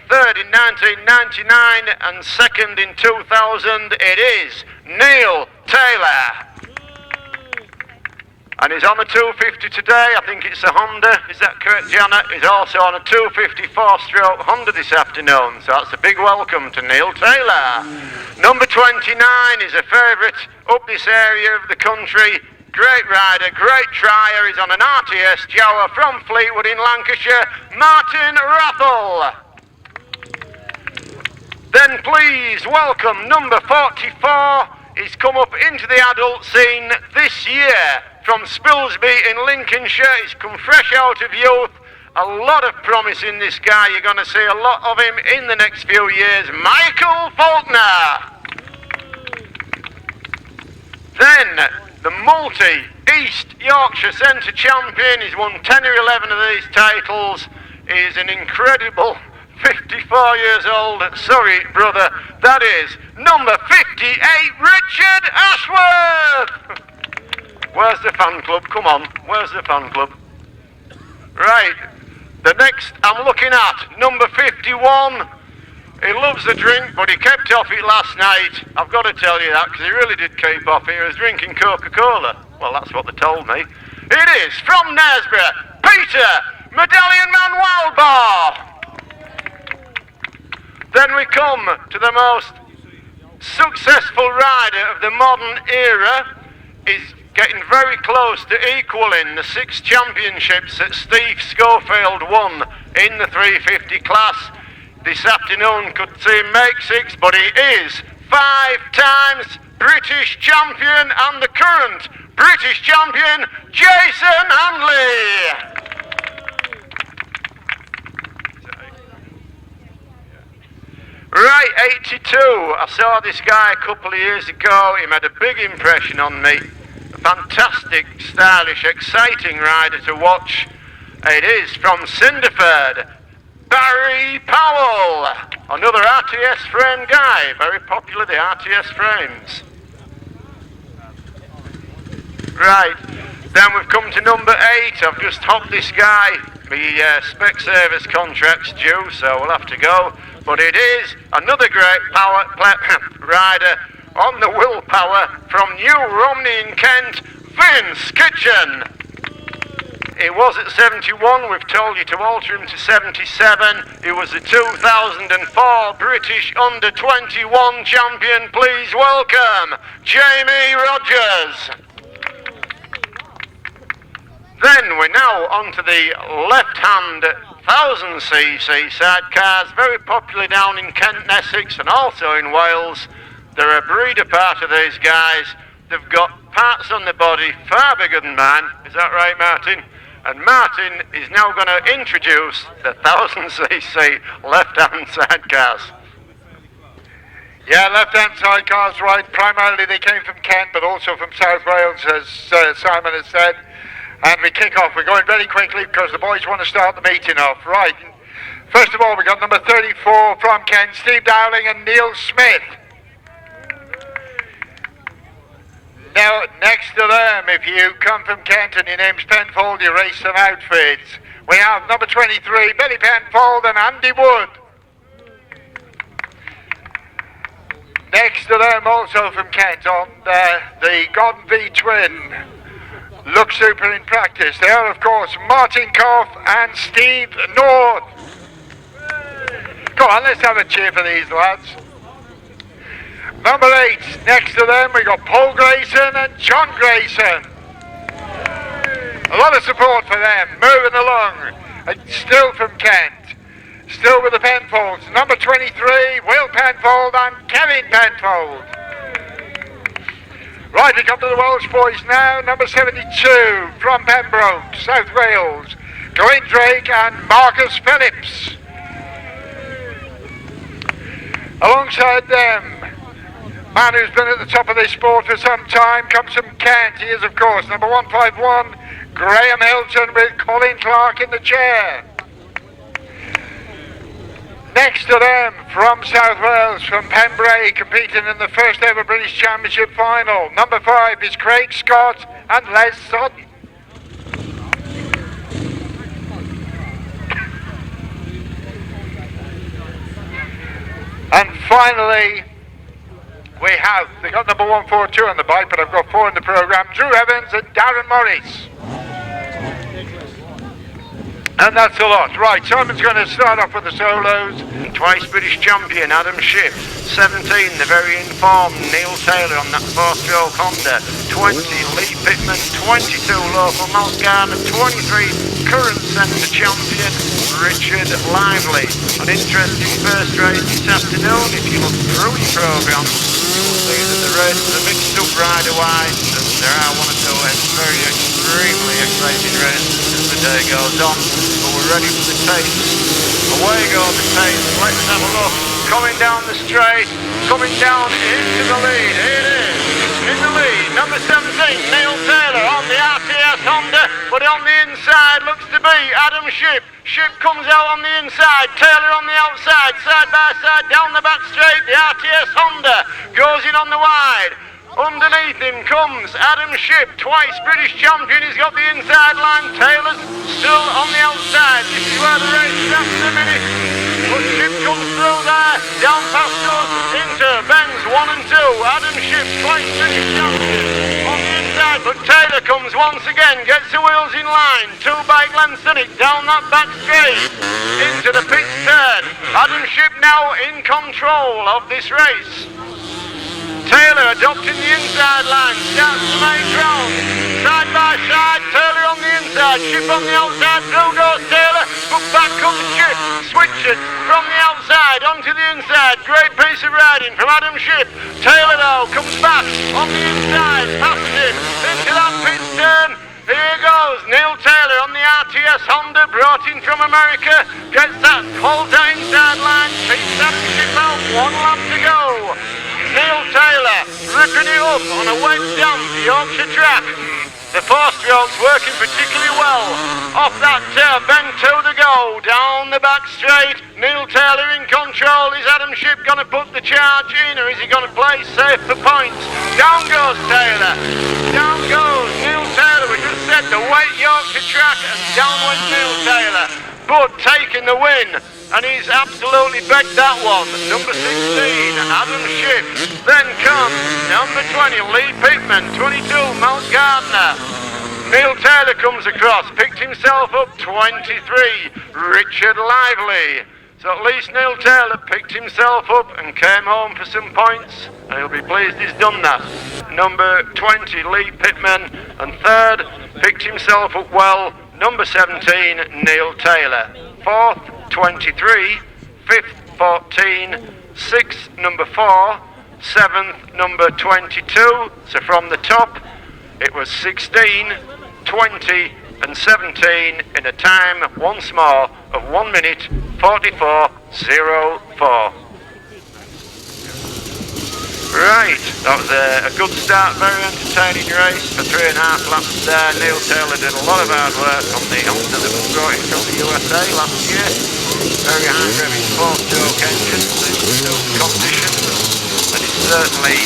third in 1999 and second in 2000. It is Neil Taylor. And he's on a 250 today. I think it's a Honda. Is that correct, Janet? He's also on a 250 4-stroke Honda this afternoon. So that's a big welcome to Neil Taylor. Number 29 is a favourite up this area of the country. Great rider, great trier. He's on an RTS Jawa from Fleetwood in Lancashire. Martin Wrathall. Then please welcome number 44. He's come up into the adult scene this year from Spilsby in Lincolnshire. He's come fresh out of youth. A lot of promise in this guy. You're going to see a lot of him in the next few years. Michael Faulkner. Then the multi-East Yorkshire Centre champion. He's won 10 or 11 of these titles. He's an incredible 54 years old. Sorry, brother. That is number 58, Richard Ashworth. Where's the fan club? Come on. Where's the fan club? Right. The next I'm looking at, number 51. He loves the drink, but he kept off it last night. I've got to tell you that, because he really did keep off it. He was drinking Coca-Cola. Well, that's what they told me. It is from Knaresborough, Peter Medallion Man Wildbar. Then we come to the most successful rider of the modern era. He's getting very close to equaling the 6 championships that Steve Schofield won in the 350 class. This afternoon could see him make 6, but he is 5 times British champion and the current British champion, Jason Handley. Right, 82. I saw this guy a couple of years ago. He made a big impression on me. A fantastic, stylish, exciting rider to watch. It is from Cinderford, Barry Powell. Another RTS frame guy. Very popular, the RTS frames. Right, then we've come to number 8. I've just hopped this guy. My spec service contract's due, so we'll have to go. But it is another great rider on the willpower from New Romney in Kent, Vince Kinchin. He was at 71, we've told you to alter him to 77. He was the 2004 British Under-21 champion. Please welcome Jamie Rodgers. Then we're now on to the left-hand 1000cc sidecars, very popular down in Kent and Essex and also in Wales. They're a breeder part of these guys. They've got parts on the body far bigger than mine. Is that right, Martin? And Martin is now going to introduce the 1000cc left-hand sidecars. Yeah, left-hand sidecars, right. Primarily they came from Kent, but also from South Wales, as Simon has said. And we kick off. We're going very quickly because the boys want to start the meeting off. Right. First of all, we got number 34 from Kent, Steve Dowling and Neil Smith. Now, next to them, if you come from Kent and your name's Pinfold, you race some outfits. We have number 23, Billy Pinfold and Andy Wood. Next to them, also from Kent, on the Gordon V Twin. Look super in practice. They are, of course, Martin Koff and Steve North. Come on, let's have a cheer for these lads. Number 8, next to them, we got Paul Grayson and John Grayson. A lot of support for them, moving along. And still from Kent, still with the Penfolds. Number 23, Will Penfold and Kevin Penfold. Right, we come to the Welsh boys now. Number 72 from Pembroke, South Wales, Glyn Drake and Marcus Phillips. Alongside them, man who's been at the top of this sport for some time, comes from Kent. He is, of course, number 151, Graham Hilton with Colin Clark in the chair. Next to them, from South Wales, from Pembrey, competing in the first ever British Championship final. Number 5 is Craig Scott and Les Sutton. And finally, They got number 142 on the bike, but I've got 4 in the programme. Drew Evans and Darren Morris. And that's a lot. Right, Simon's going to start off with the solos. Twice British champion Adam Shipp. 17, the very informed Neil Taylor on that 4-stroke Honda. 20, Lee Pitman. 22, local Maltgarn. 23, current centre champion Richard Lively. An interesting first race this afternoon. If you look through your programme, you will see that the races are mixed up rider-wise, and there are one or two very extremely exciting races as the day goes on. But we're ready for the taste. Away go the taste. Let's have a look. Coming down the straight, coming down into the lead. Here it is. In the lead, number 17, Neil Taylor on the RTS Honda, but on the inside looks to be Adam Shipp. Shipp comes out on the inside, Taylor on the outside, side by side, down the back straight. The RTS Honda goes in on the wide. Underneath him comes Adam Shipp, twice British champion. He's got the inside line. Taylor's still on the outside. This is where the race is after a minute. But Shipp comes through there, down past us, into bends 1 and 2. Adam Shipp, twice British champion on the inside. But Taylor comes once again, gets the wheels in line. 2 by Glenstonic, down that back straight, into the pit turn. Adam Shipp now in control of this race. Taylor adopting the inside line, starts to make ground, side by side, Taylor on the inside, Shipp on the outside, through goes Taylor, but back comes Shipp, switches from the outside onto the inside, great piece of riding from Adam Shipp. Taylor though comes back on the inside, passes it into that pit turn. Here goes Neil Taylor on the RTS Honda, brought in from America, gets that, holds that inside line, takes Adam Shipp out, 1 lap to go. Neil Taylor ripping it up on a wet damp Yorkshire track. The 4-stroke's working particularly well. Off that bend 2 to go, down the back straight. Neil Taylor in control. Is Adam Shipp going to put the charge in, or is he going to play safe for points? Down goes Taylor. Down goes Neil Taylor. We just said the wet Yorkshire track, and down went Neil Taylor. But taking the win. And he's absolutely begged that one. Number 16, Adam Shipp. Then comes number 20, Lee Pitman. 22, Mount Gardner. Neil Taylor comes across, picked himself up. 23, Richard Lively. So at least Neil Taylor picked himself up and came home for some points, and he'll be pleased he's done that. Number 20, Lee Pitman. And third, picked himself up well, number 17, Neil Taylor. Fourth, 23, 5th, 14, 6th, number 4, 7th, number 22. So from the top, it was 16, 20 and 17 in a time once more of 1 minute 44.04. Right, that was a good start, very entertaining race for 3.5 laps there. Neil Taylor did a lot of hard work on the Honda that was brought in from the USA last year. Very high-revving 4-stroke engine, still conditions, and it's certainly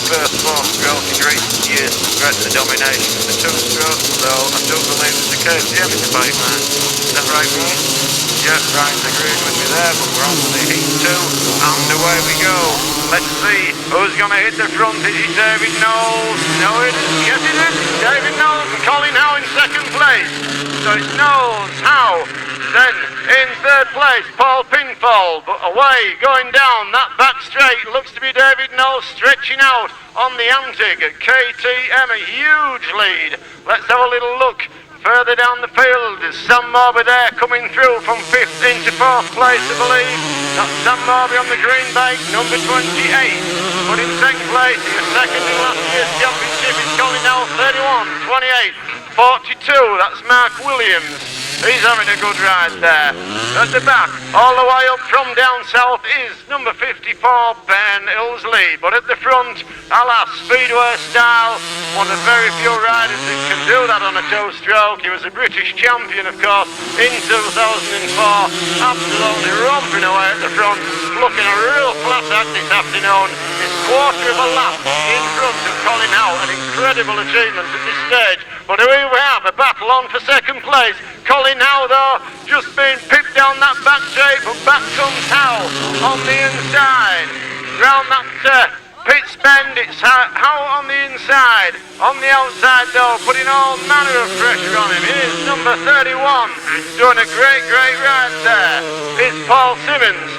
first 4-stroke in recent years to threaten the domination of the 2-stroke, though I do believe there's a KTM in the pipeline. Is that right, Brian? Yeah, Brian's agreed with me there, but we're on to the heat 2, and away we go. Let's see who's going to hit the front. Is it David Knowles? No, it isn't. Yes, it is. David Knowles and Colin Howe in second place. So it's Knowles, Howe. Then in third place, Paul Pinfold. But away, going down that back straight, looks to be David Knowles stretching out on the Antig at KTM. A huge lead. Let's have a little look. Further down the field is Sam Morbey there, coming through from 5th into 4th place, I believe. That's Sam Morbey on the green bike, number 28. But in second place, in the second in last year's championship, is Colin now 31, 28, 42. That's Mark Williams. He's having a good ride there. At the back, all the way up from down south, is number 54, Ben Ilsley. But at the front, a la Speedway style, one of the very few riders that can do that on a 2-stroke. He was a British champion, of course, in 2004. Absolutely romping away at the front, looking a real flat act this afternoon. It's quarter of a lap in front of Colin Howe, an incredible achievement at this stage. But here we have a battle on for second place. Colin Howe, though, just being pipped down that back straight, but back comes Howe on the inside. Round that Pitts bend, it's Howe on the inside. On the outside though, putting all manner of pressure on him. Here's number 31, doing a great ride there. It's Paul Simmons.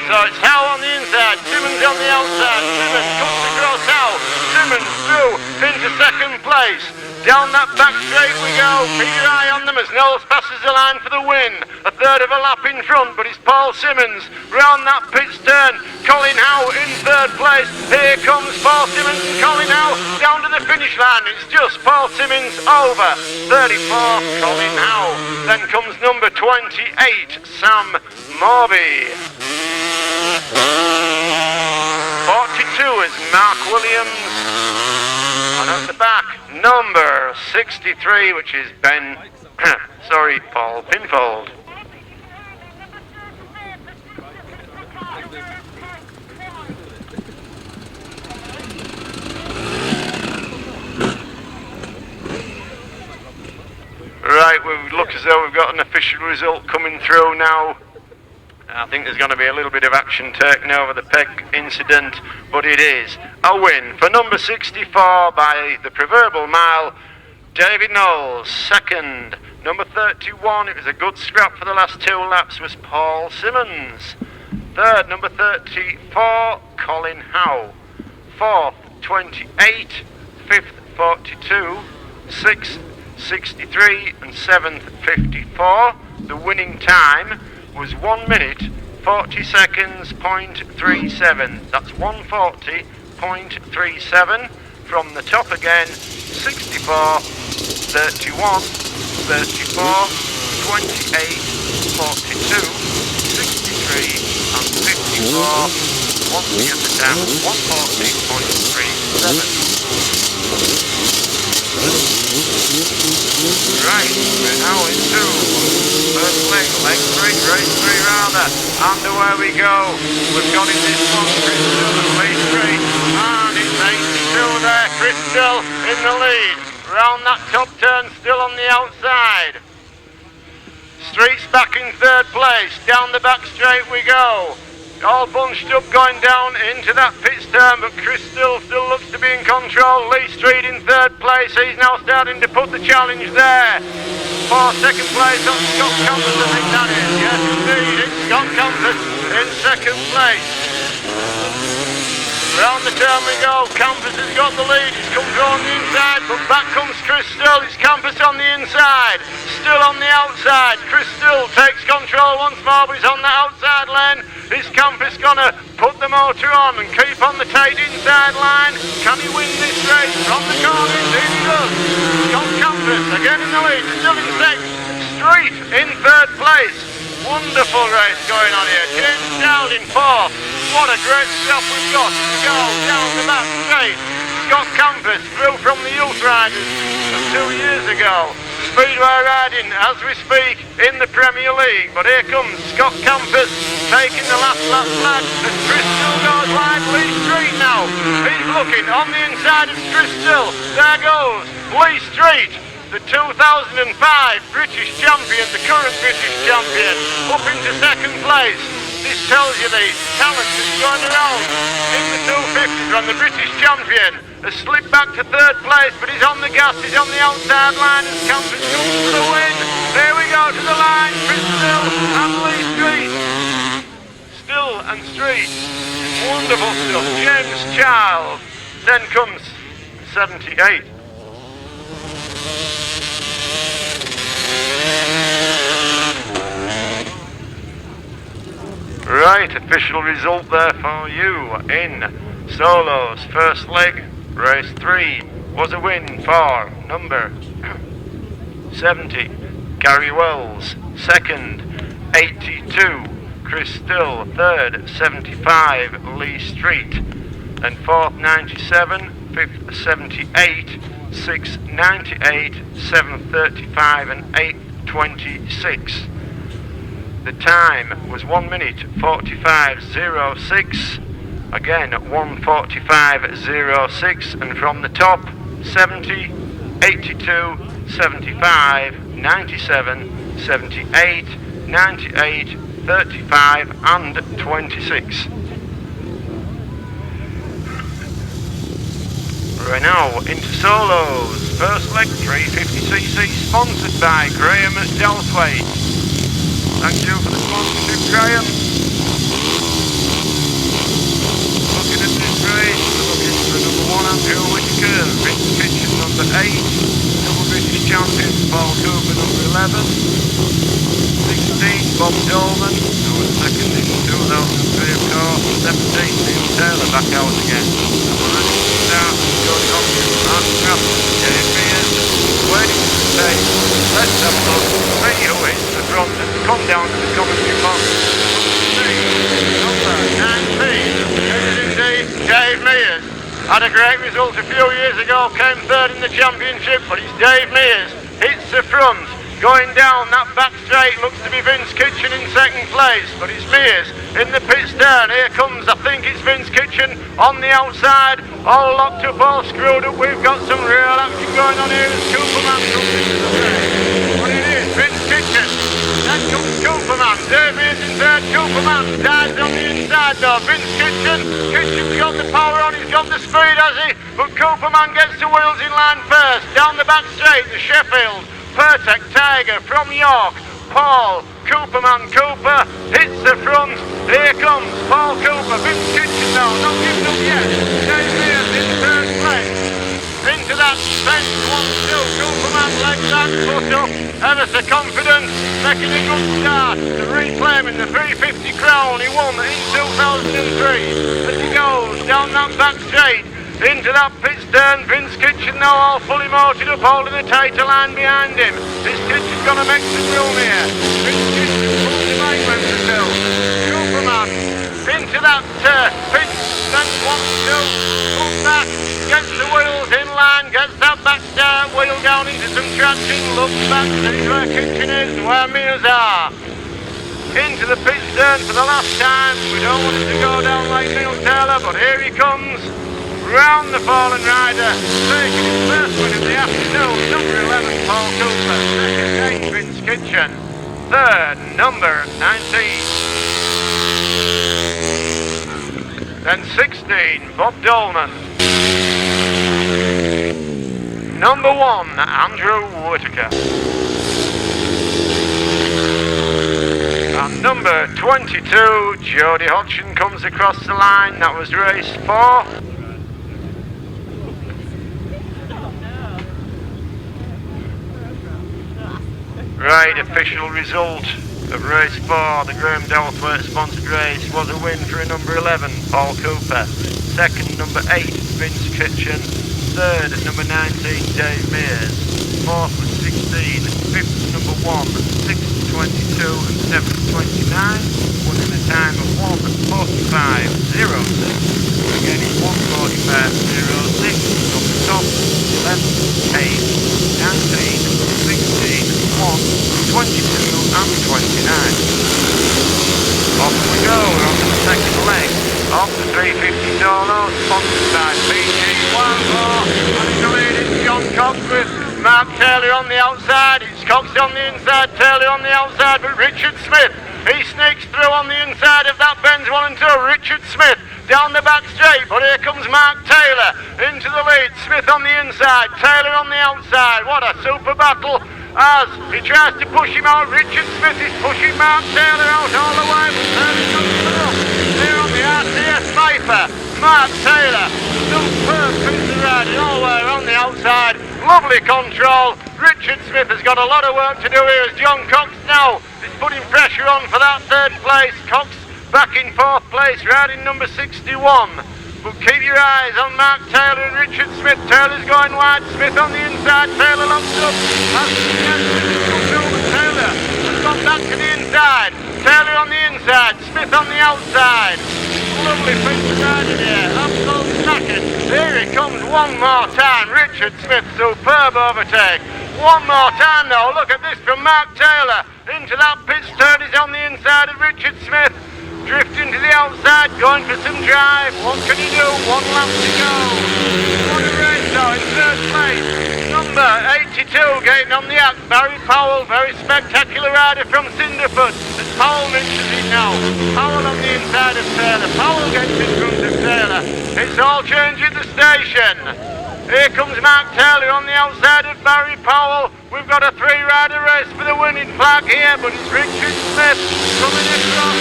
So it's Howe on the inside, Simmons on the outside. Simmons comes across Howe. Simmons through into second place. Down that back straight we go. Keep your eye on them as Knowles passes the line for the win. A third of a lap in front, but it's Paul Simmons round that pit's turn. Colin Howe in third place. Here comes Paul Simmons and Colin Howe down to the finish line. It's just Paul Simmons over. 34, Colin Howe. Then comes number 28, Sam Morbey. 42 is Mark Williams. And at the back, number 63, which is Paul Pinfold. Right, we look as though we've got an official result coming through now. I think there's going to be a little bit of action taken over the peg incident, but it is a win for number 64 by the proverbial mile. David Knowles, second. Number 31, it was a good scrap for the last 2 laps, was Paul Simmons. Third, number 34, Colin Howe. Fourth, 28. Fifth, 42. Sixth, 63. And seventh, 54. The winning time was 1 minute 40 seconds .37. That's 1:40.37. From the top again, 64, 31, 34, 28, 42, 63 and 54. Once again the time was 1:40.37. Right, we're now into first leg 3, race 3 rather, and away we go. We've got in this one Crystal and Lee Street, and it's 82 there, Crystal in the lead. Round that top turn, still on the outside. Street's back in third place, down the back straight we go. All bunched up going down into that pit turn, but Crystal still looks to be in control. Lee Street in third place, he's now starting to put the challenge there. For second place on Scott Campos, I think that is. Yes indeed, it's Scott Campos in second place. Round the turn we go, Campos has got the lead, he's come through on the inside, but back comes Crystal, it's Campos on the inside, still on the outside. Crystal takes control once more, but he's on the outside lane. Is Campos gonna put the motor on and keep on the tight inside line? Can he win this race from the corner? Indeed he does. Scott Campos again in the lead, still in second. Street in third place. Wonderful race going on here. James Childe in fourth. What a great stop we've got as we go down the back straight. Scott Campos through from the youth riders of 2 years ago. Speedway riding as we speak in the Premier League. But here comes Scott Campos taking the last lap flag as Crystal goes wide. Lee Street now. He's looking on the inside of Crystal. There goes Lee Street, the 2005 British champion, the current British champion, up into second place. This tells you the talent that's going around in the 250s when the British champion has slipped back to third place, but he's on the gas, he's on the outside line, and Campos comes for the win. There we go to the line, Crystal and Lee Street. Still and Street, wonderful stuff. James Childe, then comes 78. Right, official result there for you in solos. First leg, race 3, was a win for number 70, Gary Wells. Second, 82, Chris Still. Third, 75, Lee Street. And fourth, 97, fifth, 78, sixth, 98, seventh, 35, and eighth, 26. The time was 1 minute 45.06. Again, 1:45.06. And from the top, 70, 82, 75, 97, 78, 98, 35, and 26. We're now into solos. First leg 350cc, sponsored by Graham at Delthwaite. Thank you for the sponsorship, Graham. Looking at this race, we're looking for number 1 Andrew Whitaker, Vince Kinchin number 8, double British champion Paul Cooper number 11, 16 Bob Dolman, who was second in 2003 of course, 17 Neil Taylor back out again. Start Jody Hogg, Mark Wrathall, Dave Mears, waiting for the tape. Let's have a look, see who is the front and come down to the commentary box. Number 19, Dave Mears. Had a great result a few years ago, came third in the championship, but it's Dave Mears. Hits the front, going down that back straight, looks to be Vince Kinchin in second place, but it's Mears in the pit stern. Here comes, I think it's Vince Kinchin on the outside, all locked up, all screwed up. We've got some real action going on here as Cooperman comes into the race. But it is Vince Kinchin. Then comes Cooperman. Dave Mears in third. Cooperman dives on the inside though. Vince Kinchin. Kinchin's got the power on, he's got the speed, has he? But Cooperman gets the wheels in line first. Down the back straight, the Sheffield. Pertec Tiger from York, Paul Cooperman Cooper hits the front. Here comes Paul Cooper, Vince Kinchin now, not giving up yet. Dave Mears in third place. Into that fence, 1-2. Cooperman legs that foot up, ever so confident, making a good start to reclaiming the 350 crown he won in 2003. As he goes down that back straight. Into that pit stern, Vince Kinchin now all fully motored up, holding the tighter line behind him. This Kinchin's going to make some room here. Vince Kinchin pulls him out when to fill. Cooperman into that pit, then 1-2, comes back, gets the wheels in line, gets that back start wheel down into some traction, looks back, sees where Kinchin is and where Mears are. Into the pit stern for the last time. We don't want it to go down like Neil Taylor, but here he comes. Round the fallen rider, taking his first win of the afternoon, number 11 Paul Cooper, second 8 Vince Kinchin, third number 19, then 16 Bob Dolman, number 1 Andrew Whitaker, and number 22 Jody Hodgson comes across the line. That was race 4. Right, official result of race 4, the Graham Delthwaite sponsored race, was a win for a number 11, Paul Cooper. Second, number 8, Vince Kinchin. Third, number 19, Dave Mears. Fourth was 16, fifth, number 1, 6:22 and 7:29. Won in a time of 1:45.06. Again, it's 1:45.06. Up the top, 11, 8, 19, 16, 1, 22 and 29. Off we go, we're on to the second leg of the 350 solo, sponsored by PG Wrathall, and in the lead is John Cox with Mark Taylor on the outside. It's Cox on the inside, Taylor on the outside, but Richard Smith, he sneaks through on the inside of that Benz 1 and 2. Richard Smith down the back straight, but here comes Mark Taylor into the lead. Smith on the inside, Taylor on the outside. What a super battle as he tries to push him out. Richard Smith is pushing Mark Taylor out all the way, but Taylor comes through. Here on the RCS Viper, Mark Taylor, superb piece of riding all the way around the outside. Lovely control. Richard Smith has got a lot of work to do here as John Cox now is putting pressure on for that third place. Cox back in fourth place, riding number 61. But keep your eyes on Mark Taylor and Richard Smith. Taylor's going wide, Smith on the inside, Taylor locked up. Taylor has gone back to the inside. Taylor on the inside, Smith on the outside. Lovely piece of riding here, absolutely knackered. Here he comes one more time, Richard Smith, superb overtake. One more time though, look at this from Mark Taylor. Into that pit turn, he's on the inside of Richard Smith. Drifting to the outside, going for some drive. What can he do? One lap to go. What a race though, in third place. Number 82 getting on the act. Barry Powell, very spectacular rider from Cinderfoot. As Powell mixes it now. Powell on the inside of Taylor. Powell gets in front of Taylor. It's all changed at the station. Here comes Mark Taylor on the outside of Barry Powell. We've got a three-rider race for the winning flag here, but it's Richard Smith coming across.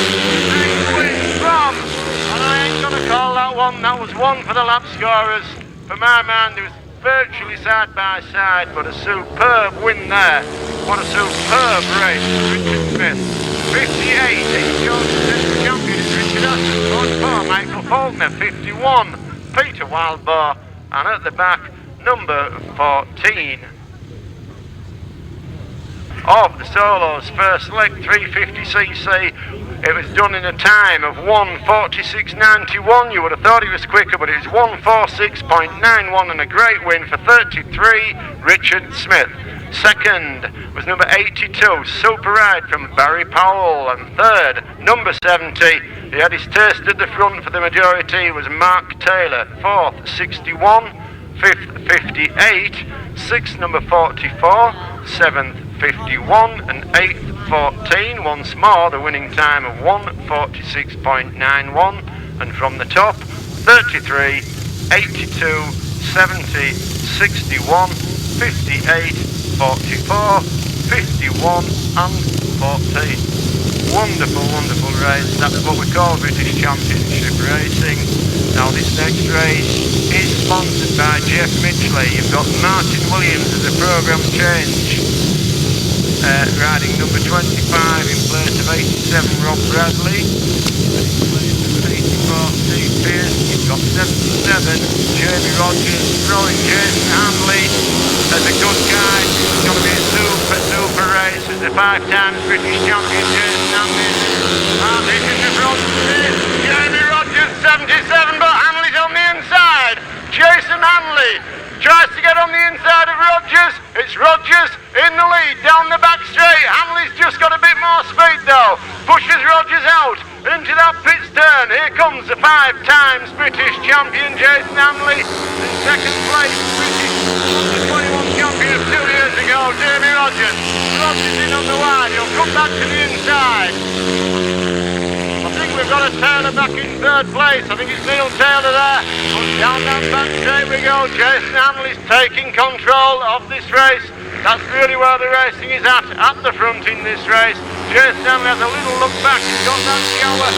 Next win from, and I ain't going to call that one. That was one for the lap scorers. For my man, there was virtually side by side, but a superb win there. What a superb race for Richard Smith. 58, he's the champion is Richard Ashworth. 44, Michael Faulkner. 51, Peter Wildboar. And at the back, number 14 of the solos, first leg 350cc. It was done in a time of 1:46.91. You would have thought it was quicker, but it was 1:46.91 and a great win for 33, Richard Smith. Second was number 82, Super Ride from Barry Powell. And third, number 70, he had his taste at the front for the majority, was Mark Taylor. Fourth, 61, fifth, 58, sixth, number 44, seventh, 51, and eighth, 14. Once more, the winning time of 1:46.91. And from the top, 33, 82, 70, 61, 58, 44, 51 and 14. Wonderful, wonderful race. That's what we call British Championship Racing. Now this next race is sponsored by Jeff Midgley. You've got Martin Williams as a programme change. Riding number 25 in place of 87, Rob Bradley. In place of 84, Steve Pearce. You've got 77, Jamie Rodgers, throwing Jason Handley as a good guy. It's going to be a super race as the 5 times British champion Jason Handley. This is the front. Jamie Rodgers, 77, but Handley's on the inside. Jason Handley tries to get on the inside of Rodgers. It's Rodgers in the lead down the back straight. Handley's just got a bit more speed though. Pushes Rodgers out into that pit turn. Here comes the 5 times British champion Jason Handley. In second place, British under 21 champion 2 years ago, Jamie Rodgers. Rodgers in on the wide. He'll come back to the inside. I think we've got a Taylor back in third place. I think it's Neil Taylor there. But down that back straight we go. Jason Handley's taking control of this race. That's really where the racing is at the front in this race. Jason Handley has a little look back. He's got that shower.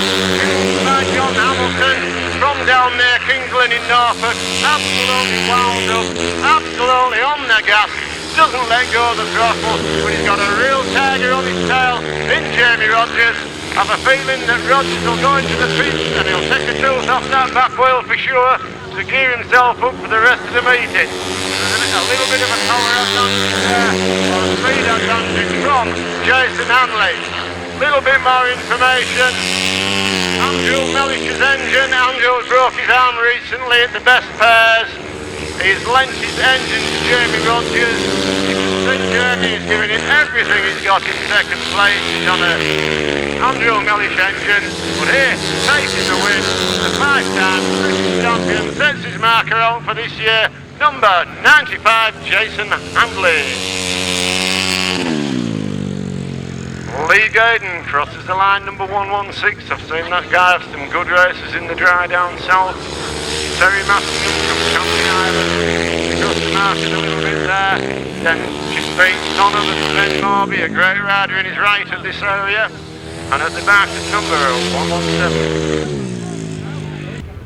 By John Hamilton from down near Kingsland in Norfolk. Absolutely wound up. Absolutely on the gas. Doesn't let go of the throttle. But he's got a real tiger on his tail in Jamie Rodgers. I have a feeling that Rodgers will go into the pits and he'll take a tooth off that back wheel for sure to gear himself up for the rest of the meeting. There's a little bit of a power advantage there, or a speed advantage from Jason Handley. Little bit more information. Andrew Mellish's engine. Andrew's broke his arm recently at the best pairs. He's lent his engine to Jamie Rodgers. You can see Jamie is giving it everything he's got in second place. He's on a Andrew Mellish engine. But here, taking the win, the 5-time British champion sets his marker out for this year. Number 95, Jason Handley. Lee Gayden crosses the line, number 116. I've seen that guy have some good races in the dry down south. Teri from Camping Island. He goes to Martin a little bit there. Then just beats none other than Morbey, a great rider in his right at this area. And at the back, it's number 117.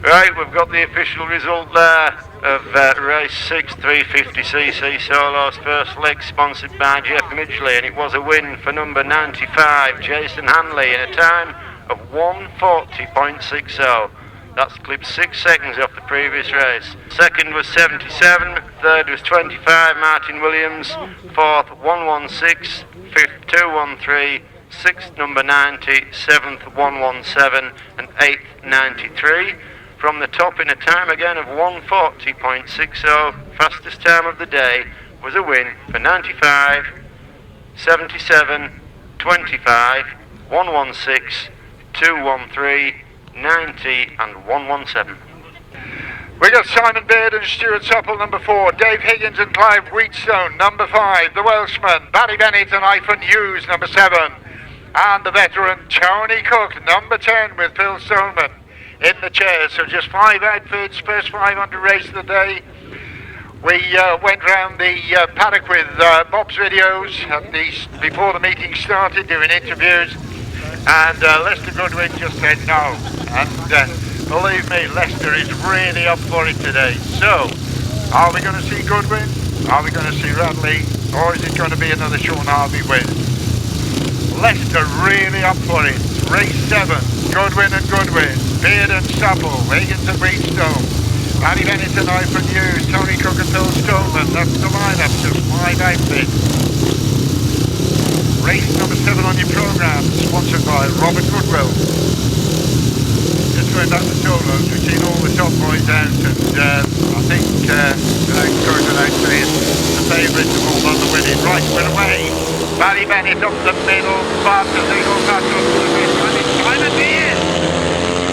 Right, we've got the official result there of race 6, 350cc solos, first leg sponsored by Jeff Midgley, and it was a win for number 95, Jason Handley, in a time of 1:40.60. That's clipped 6 seconds off the previous race. Second was 77, third was 25, Martin Williams, fourth 116, fifth 213, sixth number 90, seventh 117, and eighth 93. From the top in a time again of 1:40.60, fastest time of the day, was a win for 95, 77, 25, 116, 213, 90 and 117. We got Simon Beard and Stuart Supple, number 4, Dave Higgins and Clive Wheatstone, number 5, the Welshman, Barry Bennett and Ivan Hughes, number 7, and the veteran Tony Cook, number 10, with Phil Stoneman in the chair. So just 5 outfits, first 500 race of the day. We went round the paddock with Bob's videos before the meeting started, doing interviews, and Lester Goodwin just said no. And believe me, Lester is really up for it today. So, are we going to see Goodwin? Are we going to see Radley? Or is it going to be another Shaun Harvey win? Lester really up for it. Race 7, Goodwin and Goodwin, Beard and Supple, Higgins and Wheatstone, Paddy Bennett and I for News, Tony Cook and Phil Dolman. That's the lineup, just 5 outfits. Race number 7 on your programme, sponsored by Robert Goodwill. Just going back to solos, we've seen all the top boys out, and I think going without saying, the favourites have all done the winning. Right, we're away. Paddy Bennett up the middle, fast as they go back up to the middle, and it's Simon Beard.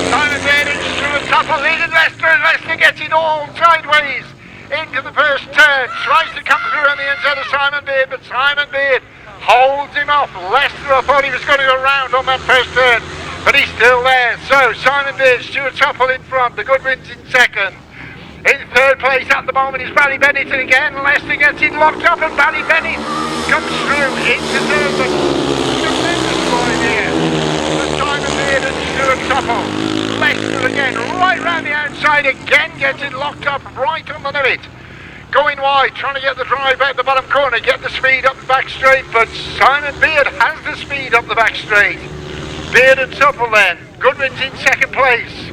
Simon Beard and Stuart Tupple leading Leicester, and Leicester gets it all sideways into the first turn. Tries to come through on the inside of Simon Beard, but Simon Beard holds him off. Leicester, I thought he was going to go round on that first turn, but he's still there. So Simon Beard, Stuart Tupple in front, the Goodwin's in second. In third place at the moment is Paddy Bennett, and again Leicester gets it locked up, and Paddy Bennett comes through into third, but tremendous line here. Simon Beard and Stuart Tupple. Leicester again, right round the outside, again gets it locked up right on the limit. Going wide, trying to get the drive out the bottom corner, get the speed up the back straight, but Simon Beard has the speed up the back straight. Beard and Tupple then. Goodwin's in second place.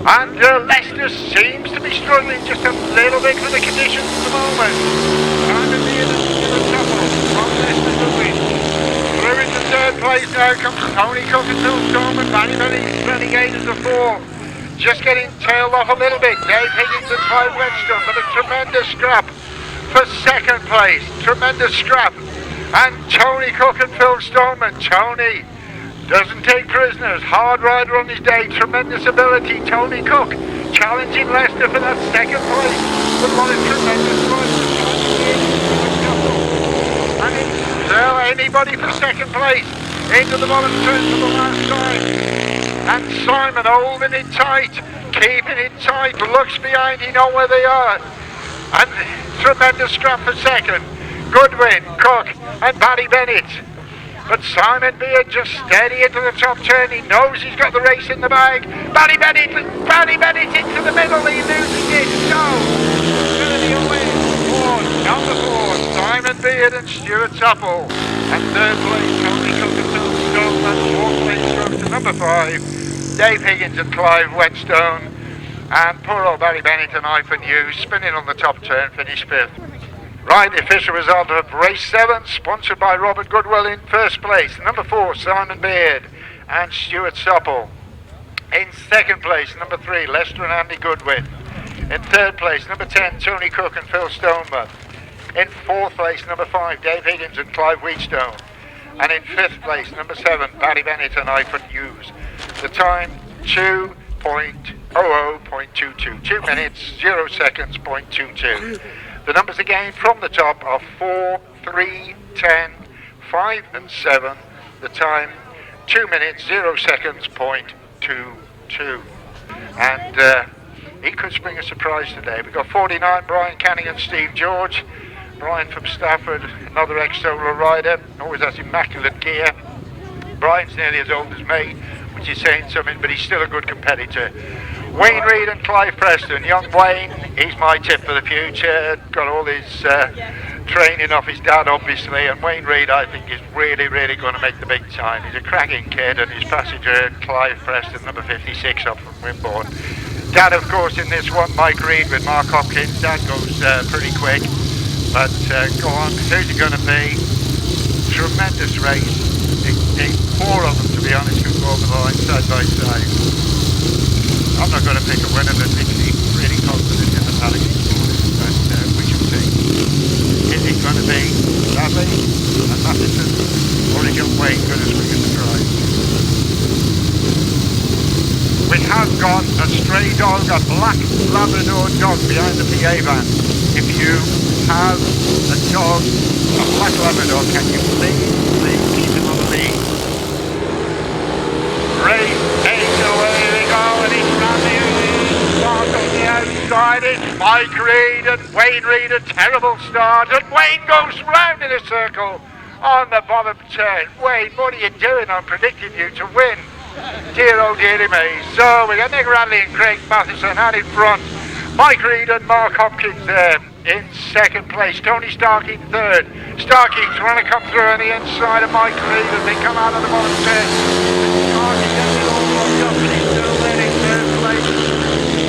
And Leicester seems to be struggling just a little bit with the conditions at the moment. Simon Beard and Stuart Tupple from Leicester Goodwin. Through into third place now comes Tony Cook and Phil Dolman. Paddy Bennett Renegade to 4. Just getting tailed off a little bit. Dave Higgins and Clive Whetstone, but a tremendous scrap for second place. Tremendous scrap. And Tony Cook and Phil Dolman. Tony doesn't take prisoners. Hard rider on his day. Tremendous ability. Tony Cook challenging Leicester for that second place. But what a tremendous run. And it's anybody for second place. Into the bottom turn for the last time. And Simon holding it tight, keeping it tight, looks behind, he knows where they are. And tremendous scrap for second. Goodwin, Cook and Paddy Bennett. But Simon Beard just steady into the top turn, he knows he's got the race in the bag. Paddy Bennett into the middle, he loses it, no. Number 4, Simon Beard and Stuart Tupple. And third place, Tony Cook and Phil Dolman. Fourth place goes to number 5, Dave Higgins and Clive Whetstone. And poor old Paddy Bennett and I for News, spinning on the top turn, finished 5th. Right, the official result of race 7, sponsored by Robert Goodwill in first place. Number 4, Simon Beard and Stuart Tupple. In second place, number 3, Leicester and Andy Goodwin. In third place, number 10, Tony Cook and Phil Stoneman. In fourth place, number 5, Dave Higgins and Clive Wheatstone. And in fifth place, number 7, Paddy Bennett and I for News. The time, 2.00.22. 2 minutes, 0 seconds, 0.22. The numbers again from the top are 4, 3, 10, 5 and 7. The time, 2 minutes, 0 seconds, 0.22. And he could spring a surprise today. We've got 49, Brian Canning and Steve George. Brian from Stafford, another ex-solo rider, always has immaculate gear. Brian's nearly as old as me, which is saying something, but he's still a good competitor. Wayne Reid and Clive Preston. Young Wayne, he's my tip for the future. Got all his training off his dad, obviously, and Wayne Reid, I think, is really, really going to make the big time. He's a cracking kid, and his passenger, Clive Preston, number 56, up from Wimborne. Dad, of course, in this one, Mike Reid with Mark Hopkins. Dad goes pretty quick. But go on, who's it going to be? Tremendous race. Four of them, to be honest, could go over the line side by side. I'm not going to pick a winner, but he seems really confident in the paddock this morning. But we shall see. Is it going to be Radley and Matheson, or is Young Wayne going to swing a surprise? We have got a stray dog, a black Labrador dog behind the PA van. If you have a dog, a black Labrador, can you please keep him on the lead? Race 8 away we go, and he's running on the outside. inside it. Mike Reid and Wayne Reid, a terrible start, and Wayne goes round in a circle on the bottom turn. Wayne, what are you doing? I'm predicting you to win. Dear oh dearie me. So we got Nick Radley and Craig Matheson out in front. Mike Reid and Mark Hopkins there in second place. Tony Stark in third. Starkey's trying to come through on the inside of Mike Reid as they come out of the bottom turn. Starkey gets it all locked up, but he's still there in third place.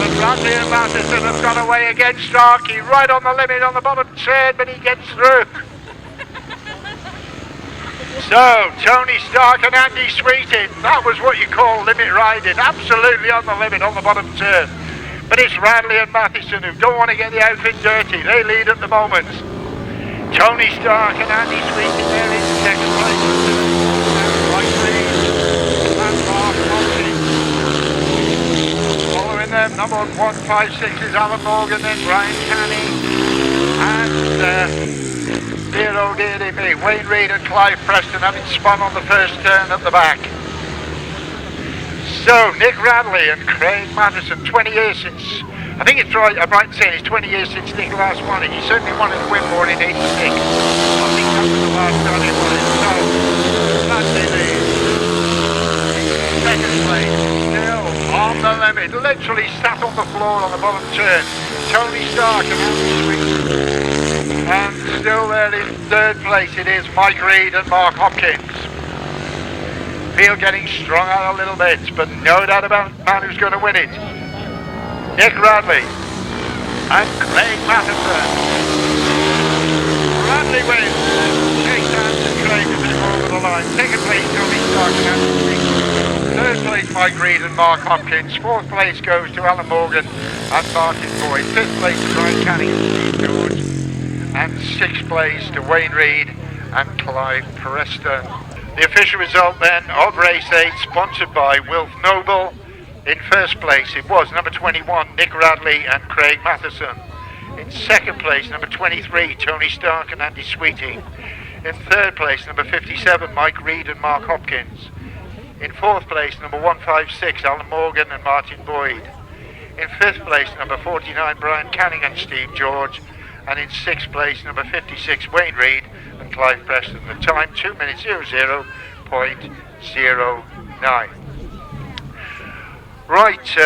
But Radley and Matheson have got away against Starkey, right on the limit on the bottom turn, but he gets through. So, Tony Stark and Andy Sweeting, that was what you call limit riding, absolutely on the limit on the bottom turn. But it's Radley and Matheson who don't want to get the outfit dirty, they lead at the moment. Tony Stark and Andy Sweeting there in second place. Following them, number 156 is Alan Morgan, then Brian Canning, and dear oh dearie me, Wayne Reid and Clive Preston having spun on the first turn at the back. So Nick Radley and Craig Matheson, 20 years since, I think it's right, I'm right in saying it's 20 years since Nick last won it. He certainly wanted to win more in 86. I think that was the last time he won it. So Radley leads. Second place, still on the limit, literally sat on the floor on the bottom turn. Tony Stark and Andy Sweet. And still there in third place it is Mike Reid and Mark Hopkins. Field getting strung out a little bit, but no doubt about the man who's going to win it. Nick Radley and Craig Matheson. Radley wins. Chase hands and Craig is over the line. Second place Tony Stark and Andy Sweet. Third place Mike Reid and Mark Hopkins. Fourth place goes to Alan Morgan and Martin Boyd. Fifth place to Brian Canning and Steve George. And sixth place to Wayne Reid and Clive Preston. The official result then of race 8, sponsored by Wilf Noble. In first place it was number 21 Nick Radley and Craig Matheson. In second place number 23 Tony Stark and Andy Sweeting. In third place number 57 Mike Reid and Mark Hopkins. In fourth place number 156 Alan Morgan and Martin Boyd. In fifth place number 49 Brian Canning and Steve George. And in sixth place, number 56, Wayne Reid and Clive Preston. The time, 2 minutes 00.09. Right,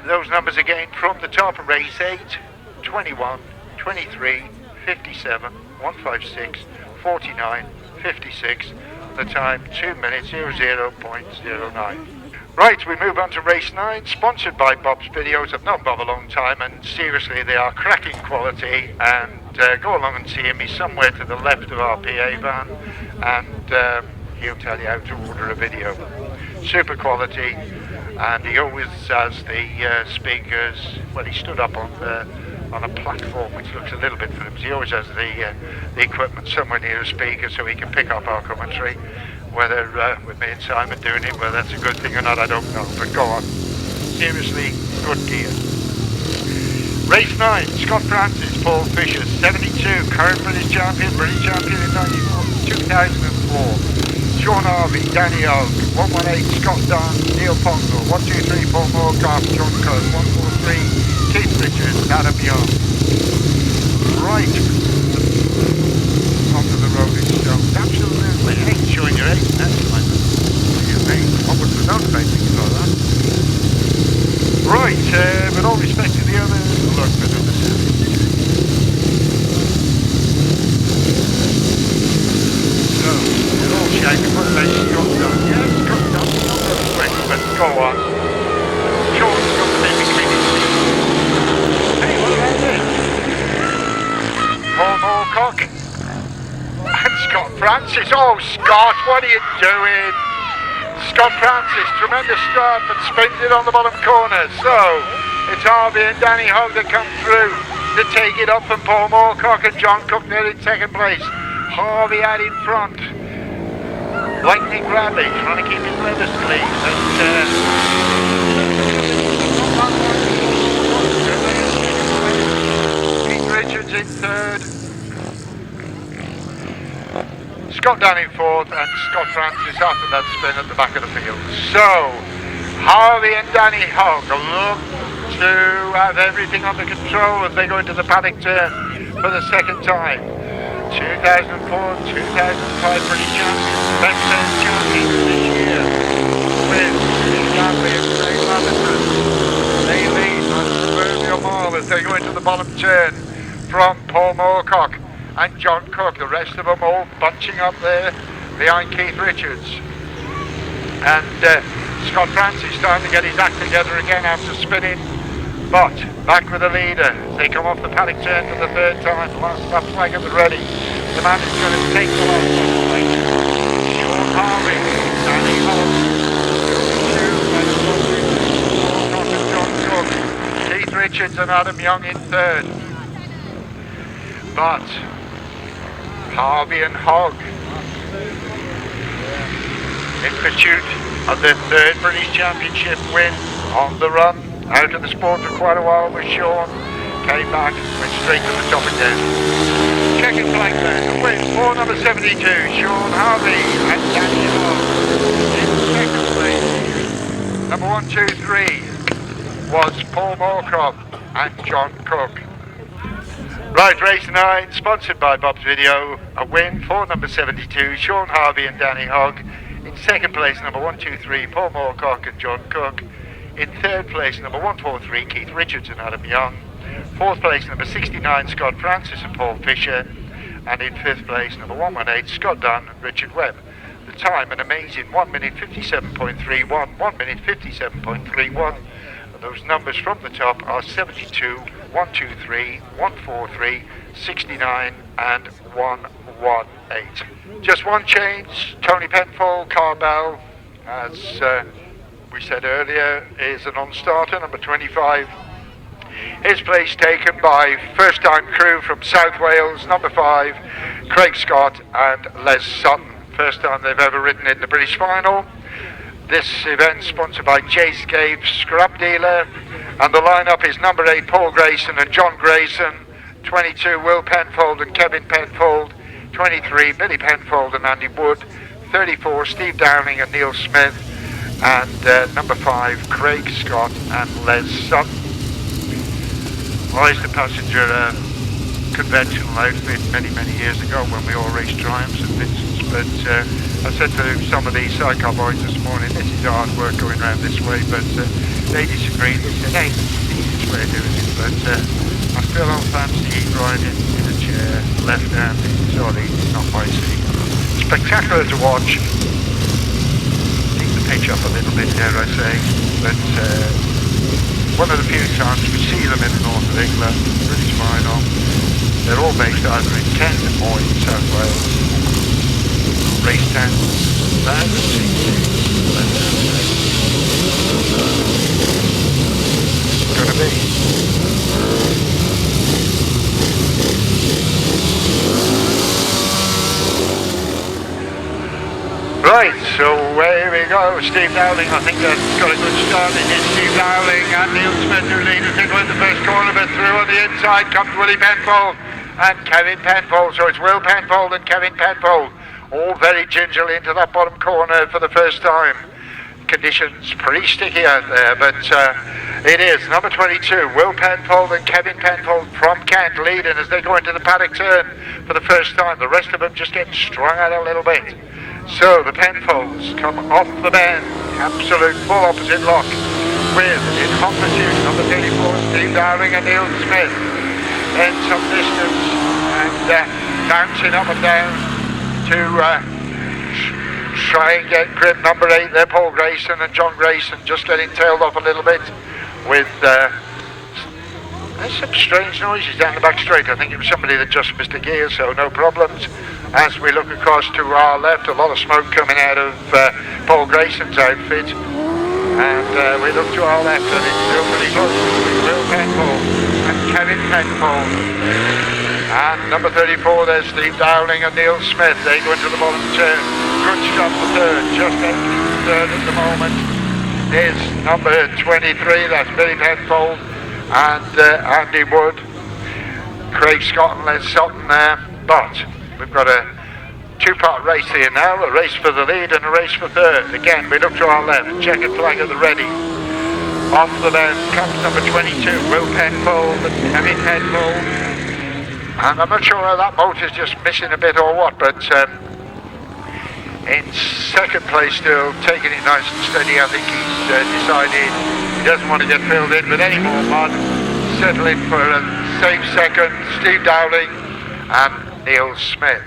those numbers again from the top of race 8, 21, 23, 57, 156, 49, 56. The time, 2 minutes 00.09. Right, we move on to race 9, sponsored by Bob's Videos. I've known Bob a long time, and seriously, they are cracking quality. And go along and see him. He's somewhere to the left of our PA van, and he'll tell you how to order a video. Super quality, and he always has the speakers. Well, he stood up on a platform which looks a little bit for him. So he always has the equipment somewhere near a speaker so he can pick up our commentary. Whether with me and Simon doing it, whether that's a good thing or not, I don't know, but go on. Seriously, good gear. Race 9, Scott Francis, Paul Fisher, 72, current British champion in 2004. Shaun Harvey, Danny Hogg, 118, Scott Dunn, Neil Pongle, 123, Paul Moorcraft, John Curren, 143, Keith Richards, Adam Young. Right, onto the Rolling Stones, absolutely, ain't showing your age, that's fine. What would have done about things like that? Right, with all respect to the others, look for number 7. So, in all shape, what about Scott Dunn? Yeah, Scott Dunn, not very quick, but go on. Shaun's got the bit between his teeth. Hey, what about this? Paul Moorcock and Scott Francis. Oh, Scott, what are you doing? Scott Francis, tremendous start, but spins it on the bottom corner. So, it's Harvey and Danny Hogg that come through to take it up from Paul Moorcock and John Cook there in second place. Harvey out in front. Like Nick Radley, trying to keep his leather sleeves. Keith Richards in third. Scott down in fourth, and Scott Francis after that spin at the back of the field. So, Harvey and Danny Hogg look to have everything under control as they go into the paddock turn for the second time. 2004, 2005 British champions, best champions this year, with Handley and Lavender. They lead on the proverbial mile as they go into the bottom turn from Paul Moorcock and John Cook. The rest of them all bunching up there behind Keith Richards. And Scott Francis starting to get his act together again after spinning. But back with the leader as they come off the paddock turn for the third time. Last lap flag at the ready. The man is going to take the last flag. Shaun Harvey, Danny Hogg, John Cook, Keith Richards and Adam Young in third. But Harvey and Hogg in pursuit of their third British Championship win on the run. Out of the sport for quite a while with Shaun. Came back, went straight to the top again. Checking flag there to win for number 72, Shaun Harvey and Danny Hogg. In second place, number 1, 2, 3 was Paul Moorcock and John Cook. Right, race 9, sponsored by Bob's Video. A win for number 72, Shaun Harvey and Danny Hogg. In second place, number 1, 2, 3, Paul Moorcock and John Cook. In third place, number 143, Keith Richards and Adam Young. Fourth place, number 69, Scott Francis and Paul Fisher. And in fifth place, number 118, Scott Dunn and Richard Webb. The time, an amazing 1 minute 57.31, 1 minute 57.31. And those numbers from the top are 72, 123, 143, 69 and 118. Just one change, Tony Penfold, Carbell, as we said earlier, is a non-starter, number 25. His place taken by first-time crew from South Wales, number 5, Craig Scott and Les Sutton. First time they've ever ridden in the British final. This event sponsored by Jace Gabe Scrap Dealer, and the lineup is number 8, Paul Grayson and John Grayson, 22, Will Penfold and Kevin Penfold, 23, Billy Penfold and Andy Wood, 34, Steve Downing and Neil Smith, and number 5, Craig Scott and Les Sutton. I used to passenger conventional outfit many years ago when we all raced Triumphs and Vincents, but I said to some of these sidecar boys this morning, this is hard work going around this way, but they disagreed. They said, hey, it's the easiest way of doing it, but I still don't fancy riding in a chair, left-handed, sorry, not my seat. Spectacular to watch. Pitch up a little bit, dare I say, but one of the few times we see them in the north of England, British final. They're all based either in Kent or in South Wales. Race 10, that's gonna be. Right, so away we go. Steve Dowling, I think that's got a good start. It is Steve Dowling and Neil Smith who lead the tickle in the first corner, but through on the inside comes Willie Penfold and Kevin Penfold. So it's Will Penfold and Kevin Penfold, all very gingerly into that bottom corner for the first time. Conditions pretty sticky out there, but it is number 22, Will Penfold and Kevin Penfold from Kent leading as they go into the paddock turn for the first time. The rest of them just getting strung out a little bit. So the Penfolds come off the bend, absolute full opposite lock, with in hot pursuit number 34, Steve Dowling and Neil Smith. Then some distance and bouncing up and down to try and get grip. Number 8 there, Paul Grayson and John Grayson, just getting tailed off a little bit with there's some strange noises down the back straight. I think it was somebody that just missed a gear, so no problems. As we look across to our left, a lot of smoke coming out of Paul Grayson's outfit. And we look to our left and it's still pretty close with Will Penfold and Kevin Penfold. And number 34 there's Steve Dowling and Neil Smith. They go into the bottom turn. Good shot for third, just entering third at the moment is number 23, that's Billy Penfold and Andy Wood. Craig Scott and Les Sutton there, but we've got a two-part race here now, a race for the lead and a race for third. Again, we look to our left, checkered flag at the ready. Off the left comes number 22, Will Pinfold and Kevin Penfold. And I'm not sure how that motor's just missing a bit or what, but in second place still, taking it nice and steady. I think he's decided he doesn't want to get filled in with any more mud. Settling for a safe second, Steve Dowling and Neil Smith.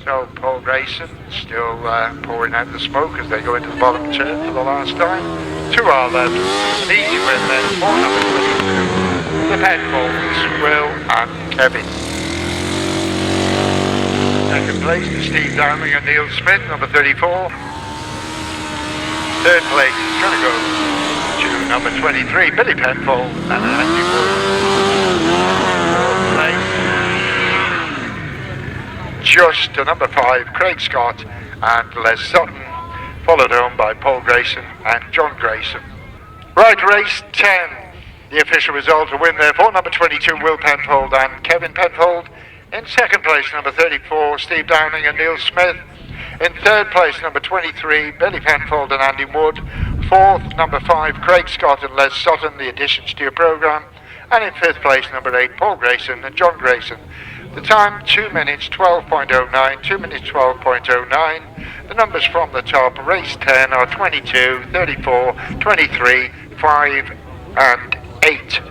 So Paul Grayson still pouring out the smoke as they go into the bottom turn for the last time. To our left, an easy win then for number 22, the Penfolds, Will and Kevin. Second place to Steve Dowling and Neil Smith, number 34. Third place is going to go to number 23, Billy Penfold and Andy Wood. Fourth place, just to number 5, Craig Scott and Les Sutton, followed home by Paul Grayson and John Grayson. Right, race 10. The official result, a win there for number 22, Will Penfold and Kevin Penfold. In second place, number 34, Steve Downing and Neil Smith. In third place, number 23, Billy Penfold and Andy Wood. Fourth, number 5, Craig Scott and Les Sutton, the additions to your programme. And in fifth place, number 8, Paul Grayson and John Grayson. The time, 2 minutes 12.09, 2 minutes 12.09. The numbers from the top, race 10 are 22, 34, 23, 5 and 8.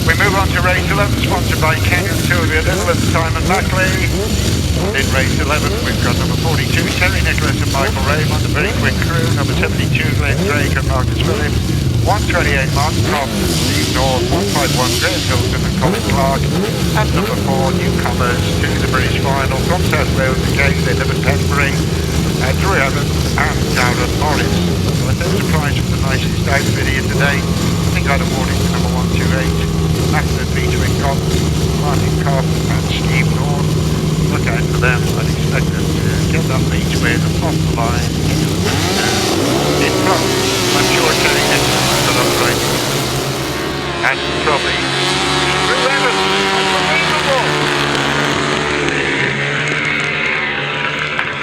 We move on to race 11, sponsored by Kenyon, Sylvia Little and Simon Mackley. In race 11, we've got number 42, Teri Nicholas and Michael Raymond, a very quick crew. Number 72, Glyn Drake and Marcus Phillips. 128, Martin Croft and Steve North. 151, Graham Hilton and Colin Clark. And number 4, newcomers to the British final from South Wales again. They live at Pembury. Drew Evans and Darren Morris. So a third surprise from the nicest outfit here today. I think I'd award it to number 128. After featuring Martin Cobb and Steve North. Look out for them. I'd expect them to get that beach win off the line in front. I'm sure Teri Nicholas will put up right. And probably Drew Evans. Unbelievable.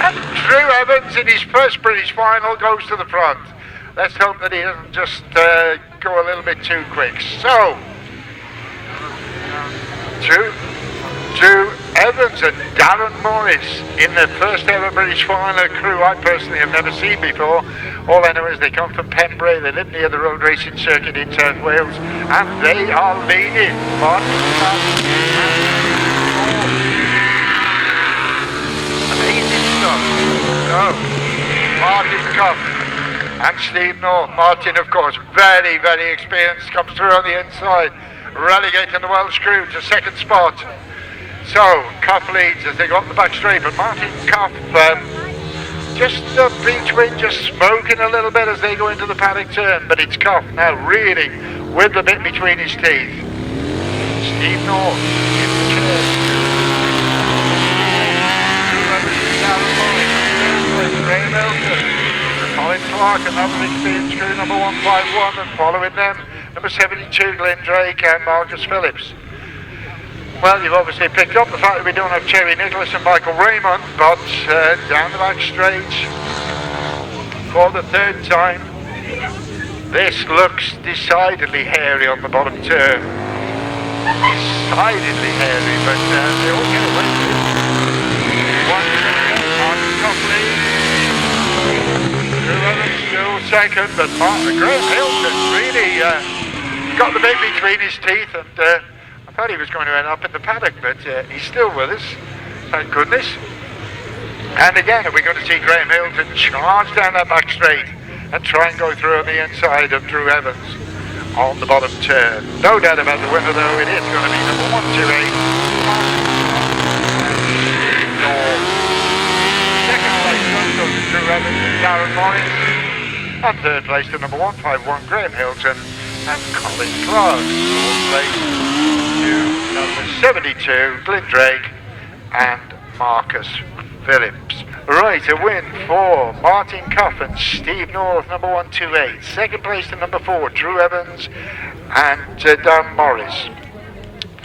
And Drew Evans in his first British final goes to the front. Let's hope that he doesn't just go a little bit too quick. So Drew Evans and Darren Morris in their first ever British final, a crew I personally have never seen before. All I know is they come from Pembury, they live near the road racing circuit in South Wales, and they are leading. Amazing stuff. So, Martin Cuff and Steve North. Martin, of course, very, very experienced, comes through on the inside, relegating the Welsh crew to second spot. So, Cuff leads as they go up the back straight, but Martin Cuff, just the beach wind, just smoking a little bit as they go into the paddock turn, but it's Cuff now really with the bit between his teeth. Steve North in the chair. Colin Clark, another experienced crew, number 151, and following them, number 72, Glyn Drake and Marcus Phillips. Well, you've obviously picked up the fact that we don't have Teri Nicholas and Michael Raymond, but down the back straight for the third time. This looks decidedly hairy on the bottom turn. Decidedly hairy, but they all get away with it. Martin Copley. Drew Evans still second, but Graham Hilton really got the bit between his teeth, and I thought he was going to end up in the paddock, but he's still with us, thank goodness. And again, are we going to see Graham Hilton charge down that back straight and try and go through on the inside of Drew Evans on the bottom turn? No doubt about the winner, though. It is going to be number 128. Second place goes to Drew Evans and Darren Morris. And third place to number 151, Graham Hilton and Colin Clark. Fourth place to number 72, Glyn Drake and Marcus Phillips. Right, a win for Martin Cuff and Steve North, number 128. Second place to number 4, Drew Evans and Dan Morris.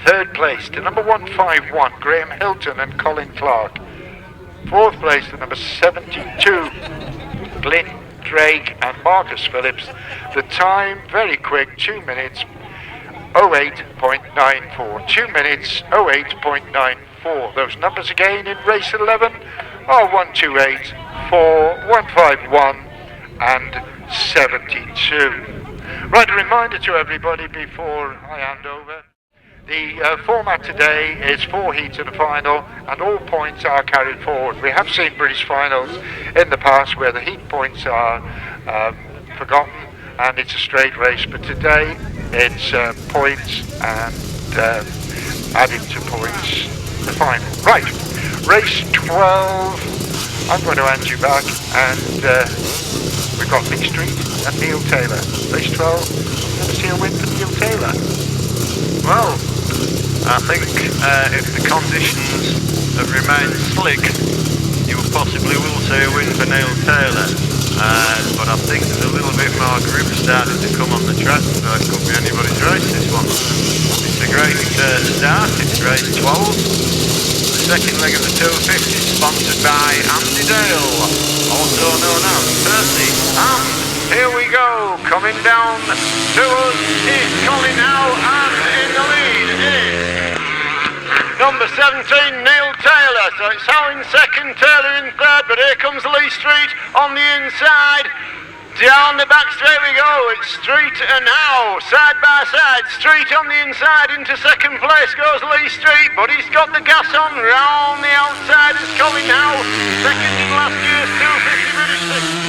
Third place to number 151, Graham Hilton and Colin Clark. Fourth place to number 72, Glyn Craig and Marcus Phillips. The time, very quick, 2 minutes 08.94. 2 minutes 08.94. Those numbers again in race 11 are 128, 4, 151 and 72. Right, a reminder to everybody before I hand over. The format today is 4 heats in a final, and all points are carried forward. We have seen British finals in the past where the heat points are forgotten and it's a straight race, but today it's points and added to points the final. Right, race 12, I'm going to hand you back, and we've got Lee Street and Neil Taylor. Race 12, let's see a win for Neil Taylor. Well, I think if the conditions have remained slick, you possibly will see a win for Neil Taylor. But I think there's a little bit more grip starting to come on the track, so it could be anybody's race, this one. It's a great start, it's race 12. The second leg of the 250, sponsored by Andy Dale, also known as Percy. And here we go, coming down to us is Colin now, and in the lead is number 17, Neil Taylor. So it's Howe in second, Taylor in third, but here comes Lee Street on the inside. Down the back straight we go, it's Street and Howe, side by side. Street on the inside, into second place goes Lee Street, but he's got the gas on, round the outside is Colin Howe, second in last year's 250 British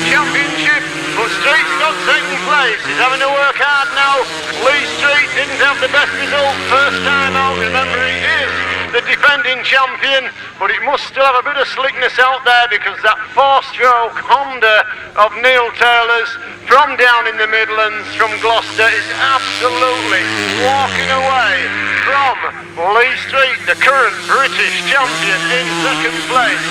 Championship, but Street's got second place. He's having to work hard now. Lee Street didn't have the best result first time out, remember he is the defending champion, but it must still have a bit of slickness out there because that 4-stroke Honda of Neil Taylor's from down in the Midlands, from Gloucester, is absolutely walking away from Lee Street, the current British champion, in second place.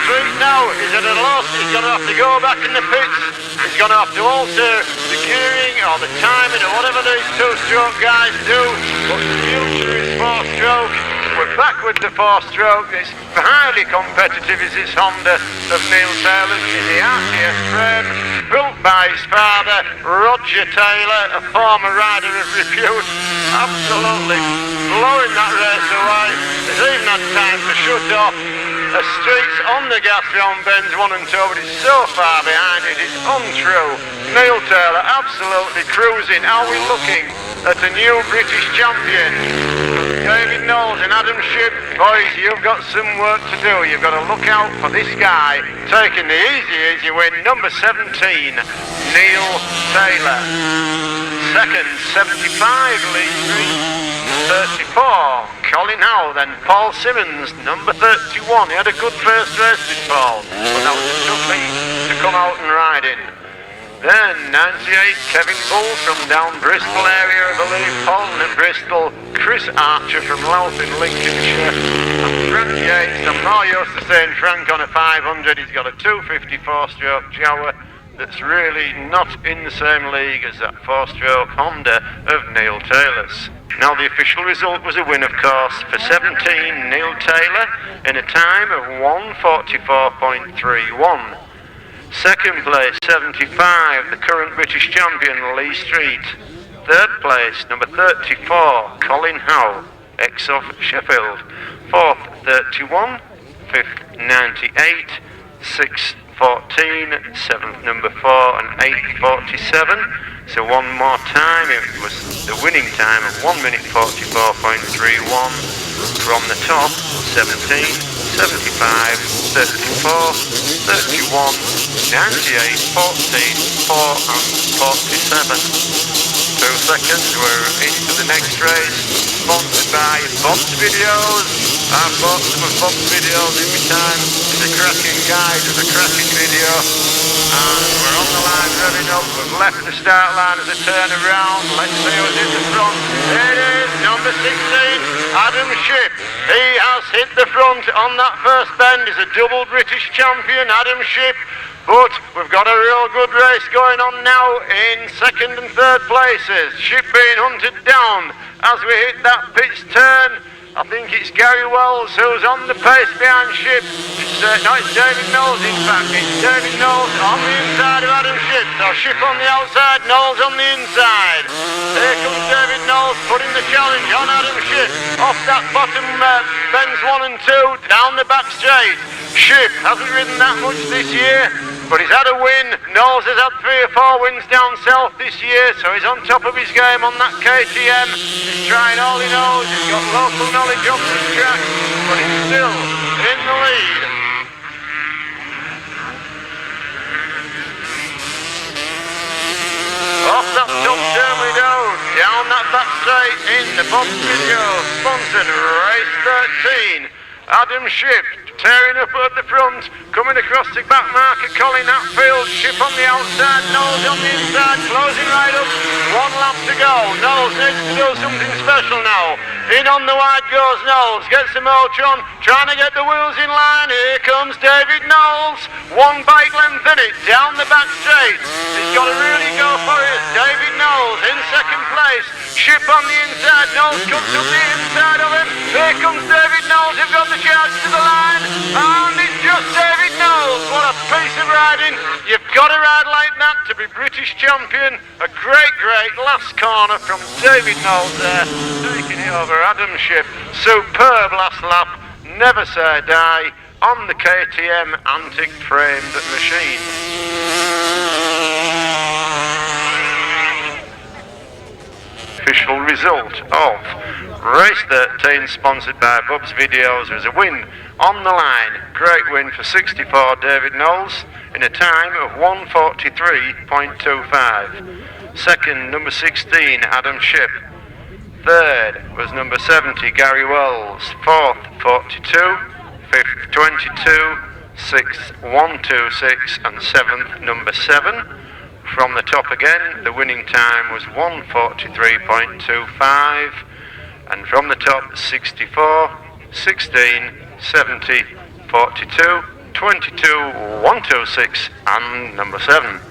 Street now is at a loss. He's going to have to go back in the pits. He's going to have to alter the gearing or the timing or whatever these 2-stroke guys do, but the future is 4-stroke. We're back with the 4-stroke. It's highly competitive, is this Honda of Neil Taylor's in the RTS frame, built by his father, Roger Taylor, a former rider of repute. Absolutely blowing that race away. He's even had time to shut off. A Street's on the gas round bends 1 and 2, but it's so far behind it, it's untrue. Neil Taylor absolutely cruising. Are we looking at a new British champion? David Knowles and Adam Shipp, boys, you've got some work to do. You've got to look out for this guy taking the easy win, number 17, Neil Taylor. Second, 75, Lee Street. 34, Colin Howe. Then Paul Simmons, number 31. He had a good first race with Paul, but that was a tough heat to come out and ride in. Then 98, Kevin Bull from down Bristol area, I believe. Paulton at Bristol. Chris Archer from Louth in Lincolnshire. And Frank Yates, I'm more used to saying Frank on a 500. He's got a 254-stroke Jawa that's really not in the same league as that 4-stroke Honda of Neil Taylor's. Now the official result was a win, of course, for 17, Neil Taylor, in a time of 1:44.31. Second place, 75, the current British champion, Lee Street. Third place, number 34, Colin Howe, ex of Sheffield. Fourth, 31. Fifth, 98. Sixth, 14. Seventh, number 4, and 8th, 47. So one more time, it was the winning time of 1:44.31 from the top, 17, 75, 34, 31, 98, 14, 4 and 47. 2 seconds, we're into the next race, sponsored by Bob's Videos. I've bought some of Bob's Videos in my time. It's a cracking guide, it's a cracking video. And we're on the line revving up. We've left the start line as a turn around. Let's see who's in the front. It is number 16, Adam Shipp. He has hit the front on that first bend. He's a double British champion, Adam Shipp. But we've got a real good race going on now in second and third places. Shipp being hunted down as we hit that pitch turn. I think it's Gary Wells who's on the pace behind Shipp. It's David Knowles in fact. It's David Knowles on the inside of Adam Shipp. So Shipp on the outside, Knowles on the inside. Here comes David Knowles putting the challenge on Adam Shipp. Off that bottom bends 1 and 2, down the back straight. Shipp hasn't ridden that much this year, but he's had a win. Knowles has had 3 or 4 wins down south this year, so he's on top of his game on that KTM. He's trying all he knows. He's got local knowledge of the track, but he's still in the lead. Off that top turn we go, down that back straight in the Bob's Video sponsored race 13. Adam Shipp tearing up at the front, coming across the back marker, Colin Hatfield, Shipp on the outside, Knowles on the inside, closing right up, 1 lap to go. Knowles needs to do something special now. In on the wide goes Knowles, gets the Motron, trying to get the wheels in line. Here comes David Knowles, 1 bike length in it, down the back straight. He's got to really go for it. David Knowles in second place, Shipp on the inside, Knowles comes up the inside of him. Here comes David Knowles, who's got the charge to the line. And it's just David Knowles. What a piece of riding. You've got to ride like that to be British champion. A great last corner from David Knowles there. Taking it over Adam Shipp. Superb last lap. Never say die on the KTM antique framed machine. Official result of race 13 sponsored by Bob's Videos. There's a win on the line. Great win for 64 David Knowles in a time of 1:43.25. Second, number 16 Adam Shipp. Third was number 70 Gary Wells. Fourth 42, fifth 22, sixth 126 and seventh number 7. From the top again, the winning time was 1:43.25, and from the top 64, 16, 70, 42, 22, 126 and number 7.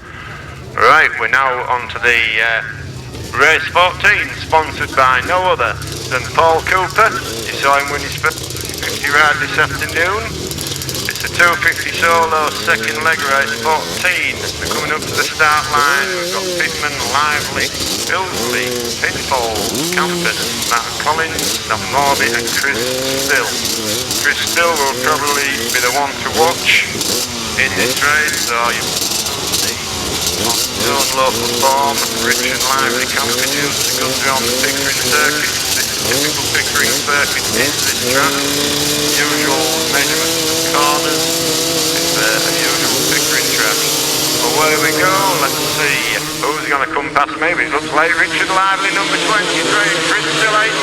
Right, we're now on to the race 14, sponsored by no other than Paul Cooper. You saw him win his first 50 ride this afternoon. It's a 250 solo second leg race 14. We're coming up to the start line. We've got Pitman, Lively, Ilsley, Pinfold, Campos, Colin, Morbey and Chris Still. Chris Still will probably be the one to watch in this race, so you see on his own local form. Richard Lively continues to go through on the Pickering circuit. This is typical Pickering circuit into this track. Usual measurements of corners. It's a usual Pickering track. Away we go, let's see who's going to come past me. It looks like Richard Lively, number 23, Chris Still 82,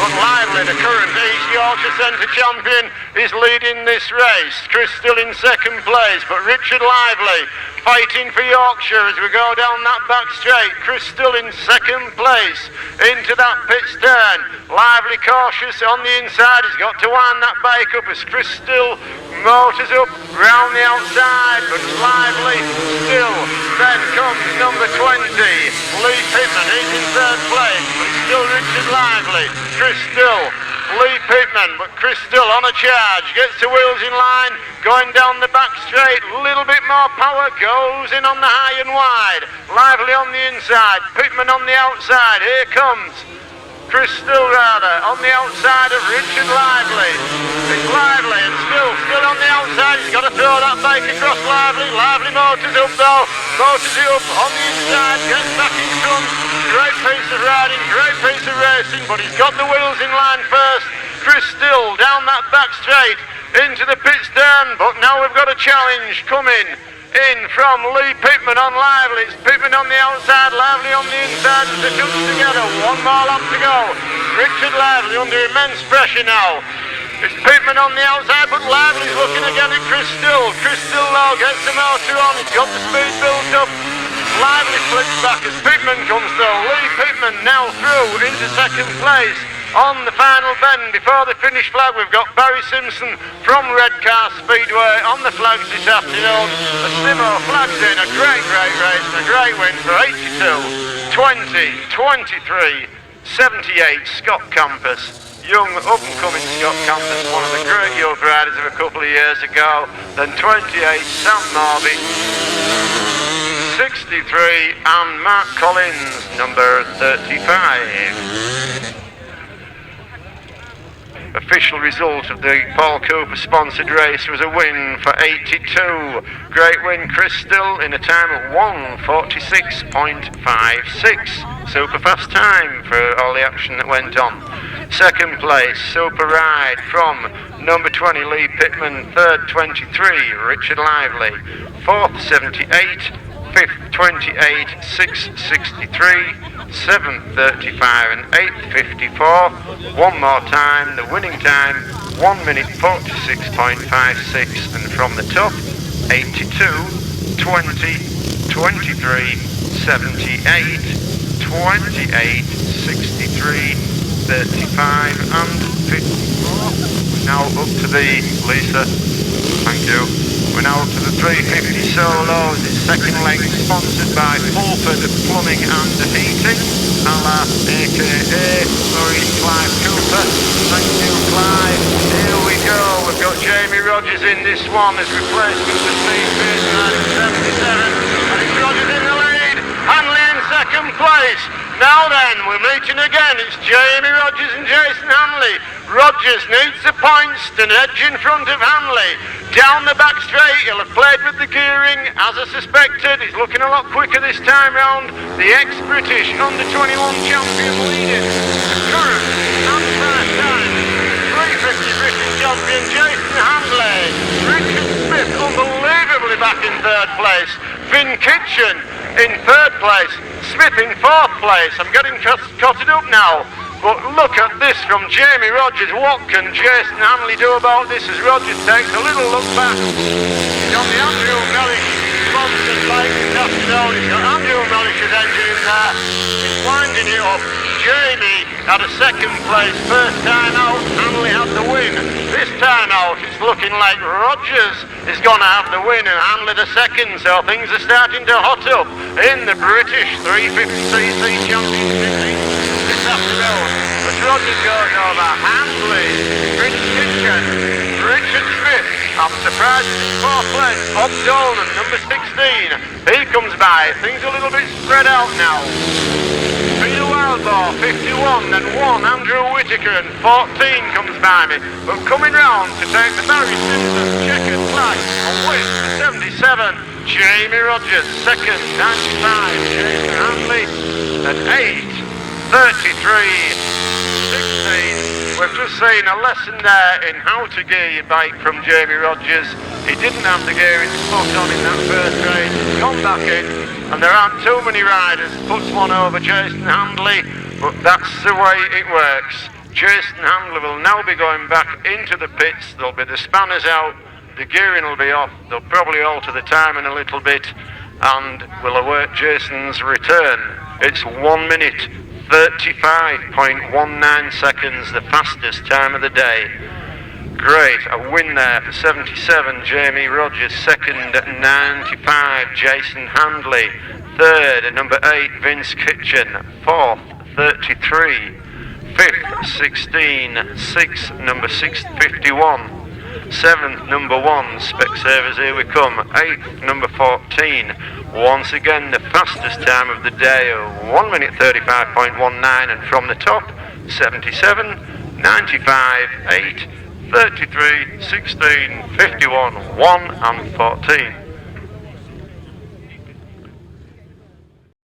but Lively, the current East Yorkshire Centre champion, is leading this race. Chris Still in second place, but Richard Lively fighting for Yorkshire as we go down that back straight. Chris Still in second place into that pit turn. Lively cautious on the inside. He's got to wind that bike up as Chris Still motors up round the outside, but Lively still. Then comes number 20, Lee Pitman. He's in third place, but it's still Richard Lively. Chris Still, Lee Pitman, but Chris Still on a charge. Gets the wheels in line, going down the back straight. Little bit more power, goes in on the high and wide. Lively on the inside, Pitman on the outside. Here comes Chris Still rather, on the outside of Richard Lively. It's Lively and Still on the outside. He's got to throw that bike across Lively. Lively motors up though, motors it up on the inside, gets back in front. Great piece of riding, great piece of racing, but he's got the wheels in line first. Chris Still down that back straight into the pit turn, but now we've got a challenge coming in from Lee Pitman on Lively. It's Pitman on the outside, Lively on the inside as they come together. 1 more lap to go. Richard Lively under immense pressure now. It's Pitman on the outside, but Lively's looking again at Chris Still. Chris Still now gets the motor on. He's got the speed built up. Lively flips back as Pitman comes through. Lee Pitman now through into second place. On the final bend, before the finish flag, we've got Barry Simpson from Redcar Speedway on the flags this afternoon. A Simo flags in, a great race and a great win for 82, 20, 23, 78, Scott Campos. Young up-and-coming Scott Campos, one of the great youth riders of a couple of years ago. Then 28, Sam Morbey. 63, and Mark Collins, number 35. Official result of the Paul Cooper sponsored race was a win for 82. Great win, Chris Still, in a time of 1:46.56. Super fast time for all the action that went on. Second place, super ride from number 20 Lee Pitman. Third, 23 Richard Lively. Fourth, 78. Fifth, 28, 663. Seventh, 35, and eighth, 54. One more time, the winning time, 1:46.56, and from the top, 82, 20, 23, 78, 28, 63, 35, and 54. We're now up to the, Lisa, thank you. We're now up to the 350 solos. It's second leg, sponsored by Fulford Plumbing and Heating, aka Maurice Clive Cooper. Thank you, Clive. Here we go. We've got Jamie Rodgers in this one as replacement for Steve Mears, 77. And it's Rodgers in the lead. Handley in second place. Now then, we're meeting again. It's Jamie Rodgers and Jason Handley. Rodgers needs the points to edge in front of Handley. Down the back straight, he'll have played with the gearing, as I suspected. He's looking a lot quicker this time round. The ex-British under-21 champion leading. Curren, and first time. 350 British champion Jason Handley. Richard Smith, unbelievably back in third place. Kinchin in third place. Smith in fourth place. I'm getting cotted up now. But look at this from Jamie Rodgers. What can Jason Handley do about this as Rodgers takes a little look back? He's on the Andrew Mellish sponsored bike this afternoon. He's got Andrew Mellish's engine in there. He's winding it up. Jamie had a second place. First time out, Handley had the win. This time out, it's looking like Rodgers is going to have the win and Handley the second. So things are starting to hot up in the British 350cc championship this afternoon. But Rodgers goes over Handley, Kinchin, Richard Smith. I'm surprised it's fourth place. Dolman, number 16. He comes by. Things a little bit spread out now. Peter Wildball, 51, then 1, Andrew Whitaker, and 14 comes by me. But coming round to take the Barry Simpson checkered flag and win 77, Jamie Rodgers. Second, 95, Jason Handley, and 8, 33, 16. We've just seen a lesson there in how to gear your bike from Jamie Rodgers. He didn't have the gearing spot on in that first race. He's gone back in, and there aren't too many riders. Puts one over Jason Handley, but that's the way it works. Jason Handley will now be going back into the pits. There'll be the spanners out, the gearing will be off. They'll probably alter the timing a little bit, and we'll await Jason's return. It's 1:35.19 seconds, the fastest time of the day. Great, a win there for 77, Jamie Rodgers. Second, 95, Jason Handley. Third, number 8, Vince Kinchin. Fourth, 33. Fifth, 16. Sixth, number 651. Seventh, number 1, Specsavers, here we come. Eighth, number 14. Once again, the fastest time of the day, 1:35.19, and from the top, 77, 95, 8, 33, 16, 51, 1 and 14.